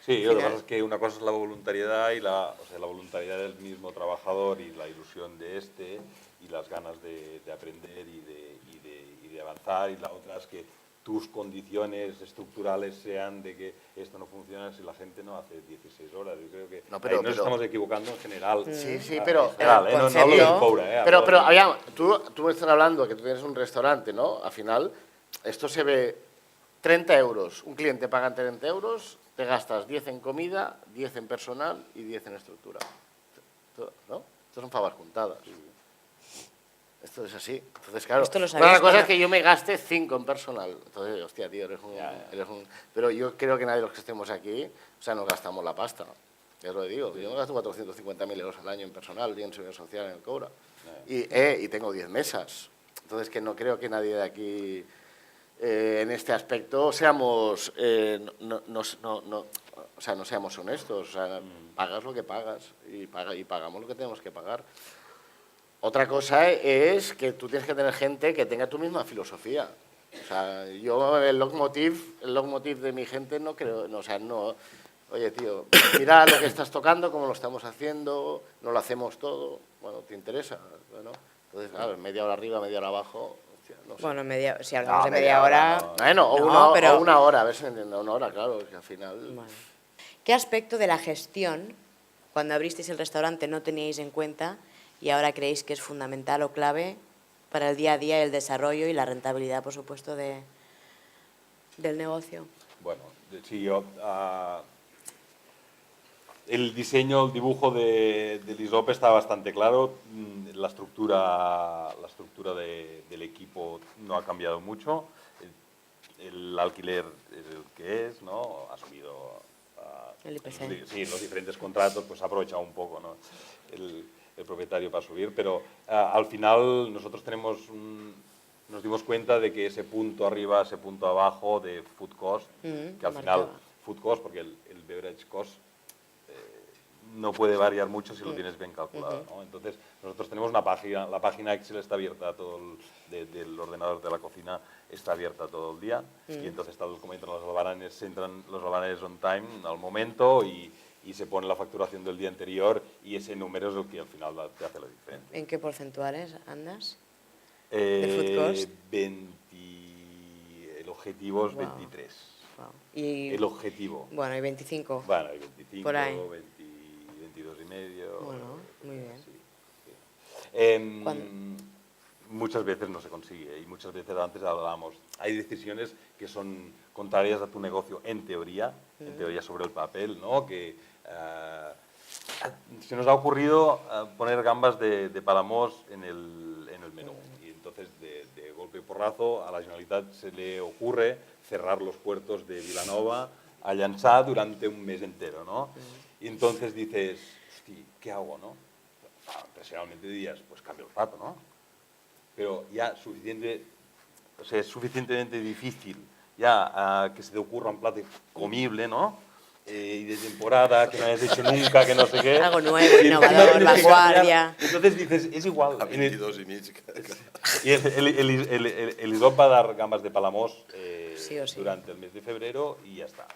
Sí, lo que final. pasa es que una cosa es la voluntariedad y la voluntariedad del mismo trabajador y la ilusión de este y las ganas de aprender y de avanzar, y la otra es que tus condiciones estructurales sean de que esto no funciona si la gente no hace 16 horas. Yo creo que No, pero- ahí nos pero- estamos equivocando en general. Sí, En pero- general, el no hablo del concepto- Coura, Pero, hablo de- había, tú me estás hablando que tú tienes un restaurante, ¿no? Al final, esto se ve 30 euros. Un cliente paga 30 euros te gastas 10 en comida, 10 en personal y 10 en estructura. ¿No? Esto son favas juntadas. Esto es así. Entonces, claro, Esto lo sabías una cosa cuando- es que yo me gaste 5 en personal. Entonces, hostia, tío, eres un... Pero yo creo que nadie de los que estemos aquí, o sea, nos gastamos la pasta. Ya os lo digo. Yo me gasto 450.000 euros al año en personal y en seguridad social en el Cobra. Y tengo 10 mesas. Entonces, que no creo que nadie de aquí, en este aspecto, seamos... o sea, no seamos honestos. O sea, pagas lo que pagas y pagamos lo que tenemos que pagar. Otra cosa es que tú tienes que tener gente que tenga tu misma filosofía. O sea, yo el leitmotiv de mi gente no creo, no, o sea, no, oye tío, mira lo que estás tocando, cómo lo estamos haciendo, no lo hacemos todo, bueno, ¿te interesa? Bueno, entonces, claro, media hora arriba, media hora abajo, hostia, no sé. Bueno, si hablamos de media media hora hora... no. Bueno, o, no, o una hora, a ver si me entiende, una hora, claro, que al final... Bueno. ¿Qué aspecto de la gestión, cuando abristeis el restaurante, no teníais en cuenta y ahora creéis que es fundamental o clave para el día a día, el desarrollo y la rentabilidad, por supuesto, del negocio? Bueno, sí, yo... el diseño, el dibujo de l'ISOP está bastante claro. La estructura del equipo no ha cambiado mucho. El alquiler es el que es, ¿no? Ha subido... El IPC. Sí, los diferentes contratos, pues ha aprovechado un poco, ¿no? el propietario para subir, pero al final nosotros nos dimos cuenta de que ese punto arriba, ese punto abajo de food cost, que al final marcaba. food cost, porque el beverage cost no puede variar mucho si lo tienes bien calculado, ¿no? Entonces nosotros tenemos una página, la página Excel está abierta todo del ordenador de la cocina, está abierta todo el día y entonces tal como entran los albananes on time al momento y se pone la facturación del día anterior y ese número es el que al final te hace la diferencia. ¿En qué porcentuales andas? ¿De food cost? El objetivo es Wow. 23. Wow. Y, El objetivo. bueno, y 25. Bueno, hay 25, Por ahí. 22 y medio. Bueno, muy bien. Sí. ¿Cuándo? Muchas veces no se consigue y muchas veces antes hablábamos. Hay decisiones que son contrarias a tu negocio en teoría sobre el papel, ¿no? Que se nos ha ocurrido poner gambas de Palamós en el menú y entonces de golpe y porrazo a la Generalitat se le ocurre cerrar los puertos de Vilanova a Llançà durante un mes entero, ¿no? Y entonces dices, hostia, ¿qué hago, no? Personalmente dirías, pues cambio el plato, ¿no? Pero ya es suficientemente difícil ya que se te ocurra un plato comible, ¿no? Y de temporada, que no hayas hecho nunca, que no sé qué. Algo nuevo, innovador, vanguardia. Entonces dices, es igual. A 22 y mig. Y el ISOP va a dar gambas de Palamós Sí o sí. durante el mes de febrero y ya está.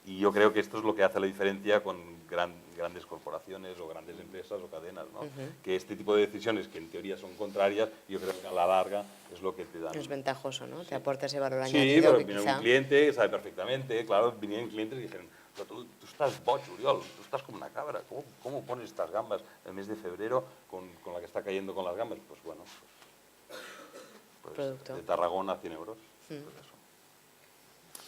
Y yo creo que esto es lo que hace la diferencia con grandes corporaciones o grandes empresas o cadenas, ¿no? Que este tipo de decisiones, que en teoría son contrarias, yo creo que a la larga es lo que te dan. Es ventajoso, ¿no? Te aporta ese valor Sí, añadido pero que viene quizá... un cliente que sabe perfectamente, claro, vinieron clientes y dijeron, pero tú estás boig, Oriol, tú estás como una cabra, ¿cómo pones estas gambas el mes de febrero con la que está cayendo con las gambas? Pues bueno, pues Producto. de Tarragona a 100 euros. Pues eso.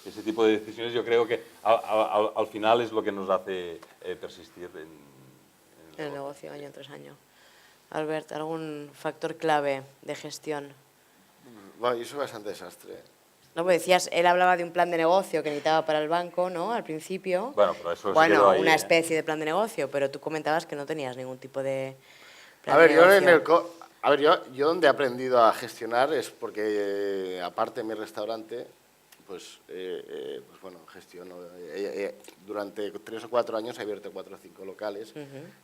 Ese tipo de decisiones yo creo que al final es lo que nos hace persistir en el negocio año tras año. Albert, ¿algún factor clave de gestión? Bueno, yo soy bastante desastre. No, pues decías, él hablaba de un plan de negocio que necesitaba para el banco, ¿no? Al principio. Bueno, pero eso se Bueno, quedó ahí, una ¿eh? especie de plan de negocio, pero tú comentabas que no tenías ningún tipo de plan A ver, de yo negocio. yo donde he aprendido a gestionar es porque, aparte de mi restaurante, pues bueno, gestiono. Durante 3 o 4 años he abierto 4 o 5 locales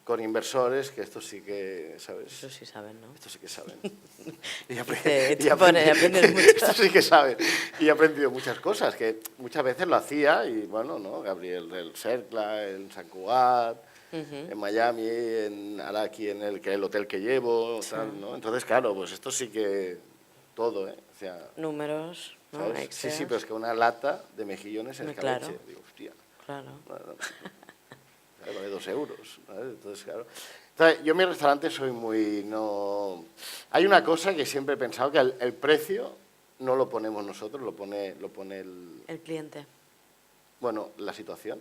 con inversores que estos sí que, ¿sabes? Eso sí saben, ¿no? Estos sí que saben. Y aprendes mucho. Estos sí que saben. Y he aprendido muchas cosas que muchas veces lo hacía y bueno, ¿no? Gabriel del Cercla, en San Cugat, en Miami, ahora aquí en el hotel que llevo, tal, ¿no? Entonces, claro, pues esto sí que todo, ¿eh? O sea, Números, ¿no? ¿sabes? Sí, Excel. sí, pero es que una lata de mejillones en Claro. escabeche. Digo, hostia, Claro. vale 2 euros. ¿Vale? Entonces, claro. Entonces, yo en mi restaurante soy muy... no. Hay una cosa que siempre he pensado, que el precio no lo ponemos nosotros, lo pone El cliente. bueno, la situación.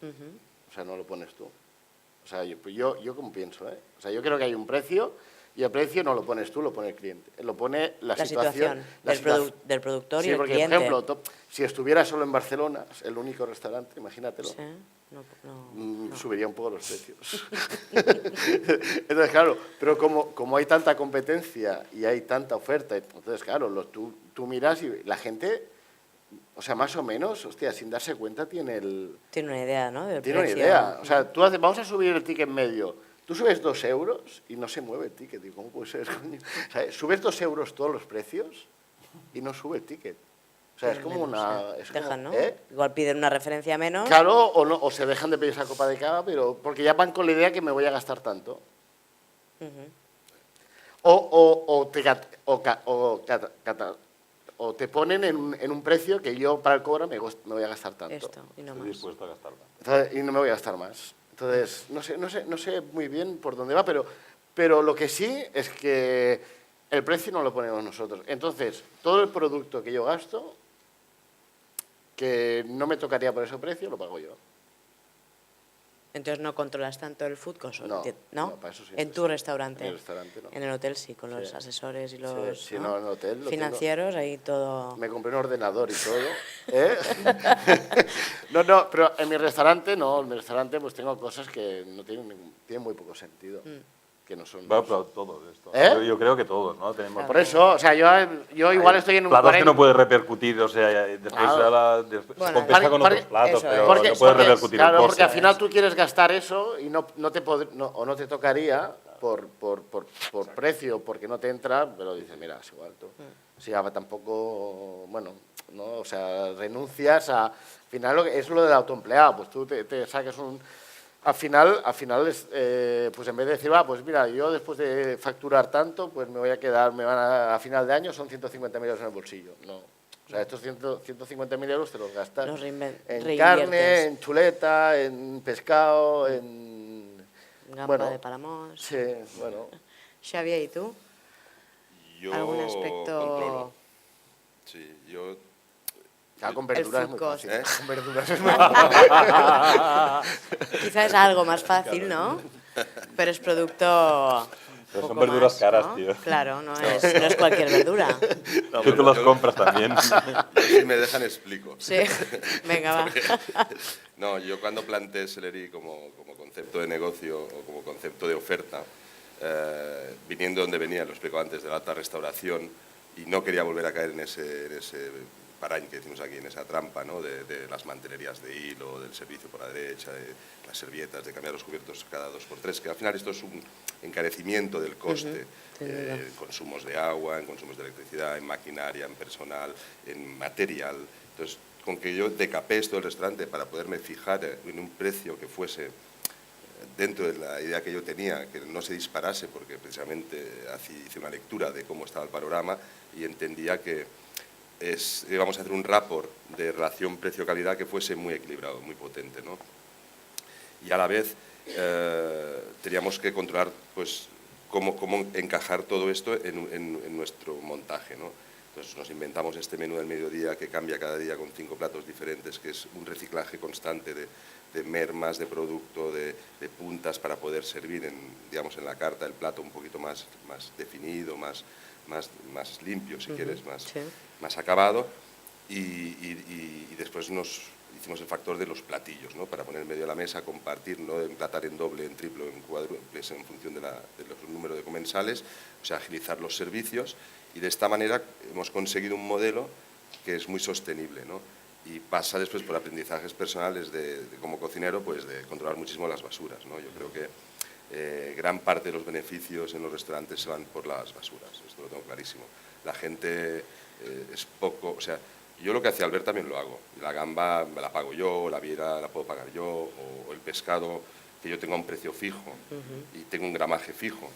O sea, no lo pones tú. O sea, yo como pienso, ¿eh? O sea, yo creo que hay un precio y el precio no lo pones tú, lo pone el cliente. Lo pone la situación del productor y sí, el porque, cliente. por ejemplo, si estuviera solo en Barcelona, el único restaurante, imagínatelo, Sí, no. subiría un poco los precios. Entonces, claro, pero como hay tanta competencia y hay tanta oferta, entonces, claro, tú miras y la gente, o sea, más o menos, hostia, sin darse cuenta tiene Tiene una idea, ¿no? Del tiene una precio. idea. O sea, vamos a subir el ticket medio. Tú subes 2 euros y no se mueve el ticket. Digo, ¿cómo puede ser, coño? O sea, subes 2 euros todos los precios y no sube el ticket. O sea, es como una... Es Dejan, como, ¿no? Igual piden una referencia menos. Claro, o se dejan de pedir esa copa de cava, pero porque ya van con la idea que me voy a gastar tanto. O te ponen en un precio que yo para el cobro me voy a gastar tanto. Esto, y no Estoy más. dispuesto a gastarlo. Entonces, y no me voy a gastar más. Entonces, no sé muy bien por dónde va, pero lo que sí es que el precio no lo ponemos nosotros. Entonces, todo el producto que yo gasto, que no me tocaría por ese precio, lo pago yo. Entonces no controlas tanto el food cost, No, para eso sí. En tu restaurante. En el restaurante no. En el hotel sí, con los Sí. asesores y los Sí, no, en el hotel lo financieros, ahí todo... Me compré un ordenador y todo. ¿Eh? No, pero en mi restaurante no. En mi restaurante pues tengo cosas que no tienen muy poco sentido. Que no son... Bueno, pero todos esto. ¿Eh? Yo creo que todos, ¿no? Tenemos Por eso, o sea, yo igual estoy en un platos 40... que no puedes repercutir, o sea, después Claro. se Bueno, compensa con porque- otros platos, eso pero es. no puedes repercutir el claro, coste. porque al final tú quieres gastar eso y no te tocaría por precio, porque no te entra, pero dices, mira, es igual tú. Si ya tampoco, bueno, no, o sea, renuncias a... Al final es lo del autoempleado, pues tú te saques un... Al final es, pues en vez de decir, pues mira, yo después de facturar tanto, pues me voy a quedar, a final de año son 150.000 euros en el bolsillo. No. O sea, estos 150.000 euros te los gastas Los en reinviertes. carne, en chuleta, en pescado, en... Gamba bueno, de Palamós. Sí, bueno. Xavier, ¿y tú? Yo ¿Algún aspecto...? controlo. Sí, yo... Claro, con verduras es muy food cost. fácil. Con verduras es muy fácil. Quizás es algo más fácil, ¿no? Pero es producto... Pero son poco verduras más, caras, ¿no? tío. Claro, no es cualquier verdura. Que tú las compras también. Si me dejan explico. Sí, venga, va. No, yo cuando planteé Sellerie como concepto de negocio o como concepto de oferta, viniendo donde venía, lo explico antes, de la alta restauración, y no quería volver a caer en ese parañ que decimos aquí, en esa trampa, ¿no? de las mantelerías de hilo, del servicio por la derecha, de las servietas, de cambiar los cubiertos cada 2x3, que al final esto es un encarecimiento del coste, en consumos de agua, en consumos de electricidad, en maquinaria, en personal, en material. Entonces, con que yo decapé esto del restaurante para poderme fijar en un precio que fuese dentro de la idea que yo tenía, que no se disparase, porque precisamente hice una lectura de cómo estaba el panorama y entendía que íbamos a hacer un rapport de relación precio-calidad que fuese muy equilibrado, muy potente, ¿no? Y a la vez teníamos que controlar pues, cómo encajar todo esto en nuestro montaje, ¿no? Entonces nos inventamos este menú del mediodía que cambia cada día con 5 platos diferentes, que es un reciclaje constante de mermas, de producto, de puntas para poder servir digamos, en la carta el plato un poquito más definido, más limpio, si quieres, más acabado. Y después nos hicimos el factor de los platillos, ¿no? Para poner en medio de la mesa, compartir, no emplatar en doble, en triple, en cuádruples en función de los números de comensales, o sea, agilizar los servicios. Y de esta manera hemos conseguido un modelo que es muy sostenible, ¿no? Y pasa después por aprendizajes personales como cocinero, pues de controlar muchísimo las basuras, ¿no? Yo creo que gran parte de los beneficios en los restaurantes se van por las basuras, esto lo tengo clarísimo. La gente es poco, o sea, yo lo que hace Albert también lo hago. La gamba me la pago yo, la viera la puedo pagar yo, o el pescado que yo tenga un precio fijo y tengo un gramaje fijo.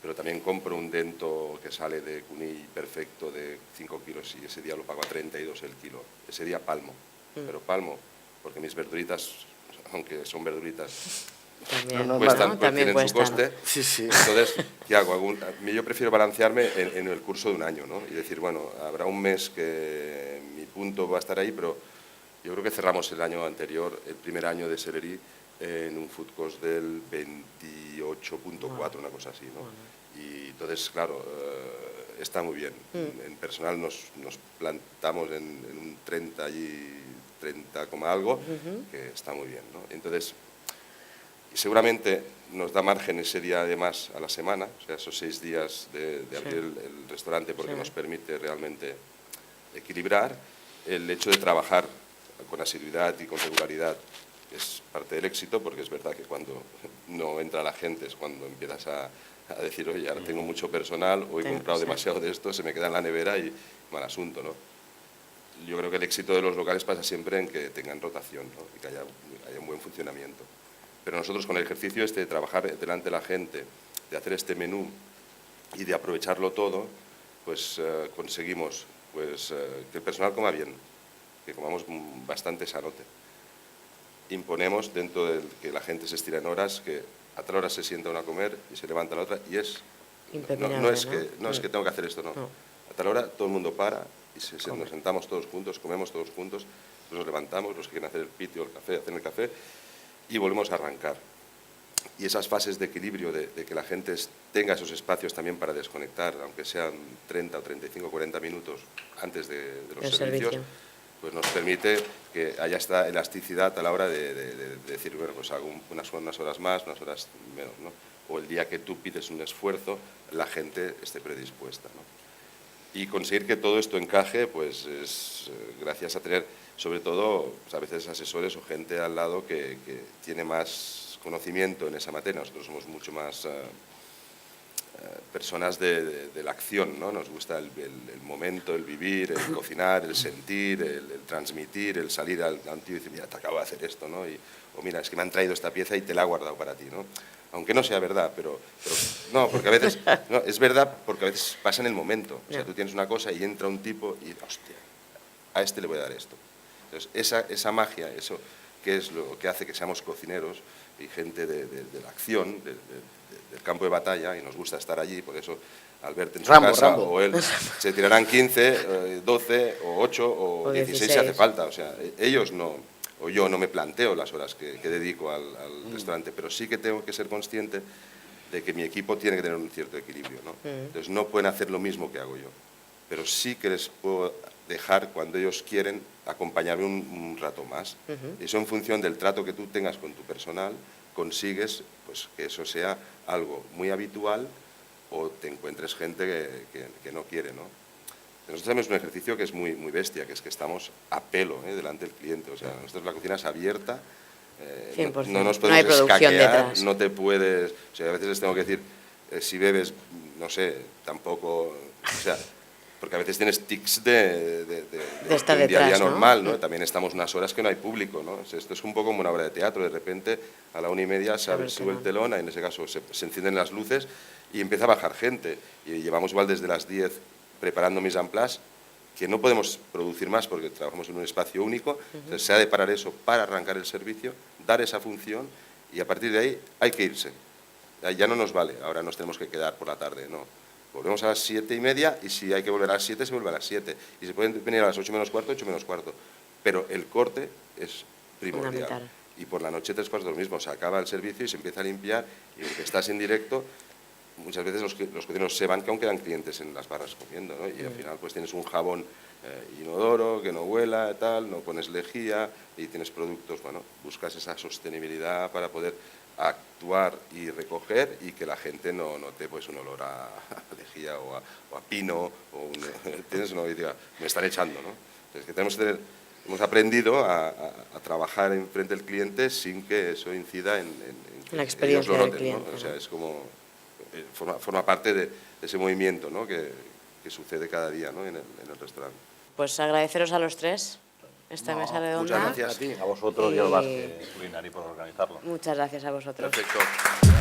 Pero también compro un dento que sale de Cunill perfecto de 5 kilos y ese día lo pago a 32 el kilo. Ese día palmo, pero palmo, porque mis verduritas, aunque son verduritas, También, cuestan, también tienen su cuestan. coste. Sí. Entonces, ¿qué hago? Yo prefiero balancearme en el curso de un año, ¿no? Y decir, bueno, habrá un mes que mi punto va a estar ahí, pero Yo creo que cerramos el año anterior, el primer año de Selerí, en un food cost del 28.4, una cosa así, ¿no? Y entonces, claro, está muy bien. En personal nos plantamos en un 30 y 30, algo, que está muy bien, ¿no? Entonces, seguramente nos da margen ese día de más a la semana, o sea, esos 6 días de abrir el restaurante, porque nos permite realmente equilibrar. El hecho de trabajar con asiduidad y con regularidad es parte del éxito, porque es verdad que cuando no entra la gente es cuando empiezas a decir, oye, ahora tengo mucho personal, o he comprado demasiado de esto, se me queda en la nevera y mal asunto, ¿no? Yo creo que el éxito de los locales pasa siempre en que tengan rotación, ¿no? Y que haya un buen funcionamiento. Pero nosotros con el ejercicio de trabajar delante de la gente, de hacer este menú y de aprovecharlo todo, pues conseguimos pues, que el personal coma bien, que comamos bastante sanote. Imponemos dentro de que la gente se estira en horas, que a tal hora se sienta uno a comer y se levanta a la otra, y es... No es que tengo que hacer esto, no. A tal hora todo el mundo para y nos sentamos todos juntos, comemos todos juntos, nos levantamos, los que quieren hacer el piti o el café, hacen el café, y volvemos a arrancar. Y esas fases de equilibrio, de que la gente tenga esos espacios también para desconectar, aunque sean 30 o 35 o 40 minutos antes de los servicios, pues nos permite que haya esta elasticidad a la hora de decir, bueno, pues hago unas horas más, unas horas menos, ¿no? O el día que tú pides un esfuerzo, la gente esté predispuesta, ¿no? Y conseguir que todo esto encaje, pues es gracias a tener, sobre todo, pues a veces asesores o gente al lado que tiene más conocimiento en esa materia. Nosotros somos mucho más personas de la acción, ¿no? Nos gusta el momento, el vivir, el cocinar, el sentir, el transmitir, el salir al tío y decir, mira, te acabo de hacer esto, ¿no? O mira, es que me han traído esta pieza y te la he guardado para ti, ¿no? Aunque no sea verdad, pero no, porque a veces, no, es verdad porque a veces pasa en el momento. O sea, tú tienes una cosa y entra un tipo y, hostia, a este le voy a dar esto. Entonces, esa magia, eso que es lo que hace que seamos cocineros y gente de la acción, del campo de batalla, y nos gusta estar allí, por eso Albert en su casa o él se tirarán 15, 12 o 8 o 16 si hace falta. O sea, ellos no, o yo no me planteo las horas que dedico al restaurante, pero sí que tengo que ser consciente de que mi equipo tiene que tener un cierto equilibrio, ¿no? Entonces no pueden hacer lo mismo que hago yo, pero sí que les puedo dejar, cuando ellos quieren, acompañarme un rato más. Y eso, en función del trato que tú tengas con tu personal, consigues pues, que eso sea algo muy habitual, o te encuentres gente que no quiere, ¿no? Nosotros tenemos un ejercicio que es muy bestia, que es que estamos a pelo delante del cliente. O sea, nosotros la cocina es abierta, no nos podemos escaquear, no te puedes... O sea, a veces les tengo que decir, si bebes, no sé, tampoco... O sea, porque a veces tienes tics de un día a día normal, ¿no? También estamos unas horas que no hay público, ¿no? O sea, esto es un poco como una obra de teatro. De repente, a la 1:30 se sube el telón, en ese caso se encienden las luces y empieza a bajar gente. Y llevamos igual desde las 10 preparando mise en place, que no podemos producir más porque trabajamos en un espacio único. Entonces, se ha de parar eso para arrancar el servicio, dar esa función, y a partir de ahí hay que irse. Ya no nos vale, ahora nos tenemos que quedar por la tarde, no. Volvemos a las 7:30, y si hay que volver a las 7, se vuelve a las 7. Y se pueden venir a las 8 menos cuarto, 8 menos cuarto. Pero el corte es primordial. Y por la noche 3 cuartos lo mismo, se acaba el servicio y se empieza a limpiar, y aunque estás en directo, muchas veces los cocineros se van, que aún quedan clientes en las barras comiendo, ¿no? Y al final pues tienes un jabón inodoro, que no huela, tal, no pones lejía, y tienes productos, bueno, buscas esa sostenibilidad para poder actuar y recoger, y que la gente no note pues un olor a lejía o a pino, tienes una idea, me están echando, ¿no? Entonces, que hemos aprendido a trabajar enfrente del cliente sin que eso incida en la experiencia ellos lo noten, del cliente, ¿no? O sea, es como forma parte de ese movimiento, ¿no? que sucede cada día, ¿no? en el restaurante. Pues agradeceros a los tres esta mesa redonda. Muchas gracias A vosotros y al Basque Culinari por organizarlo. Muchas gracias a vosotros. Perfecto.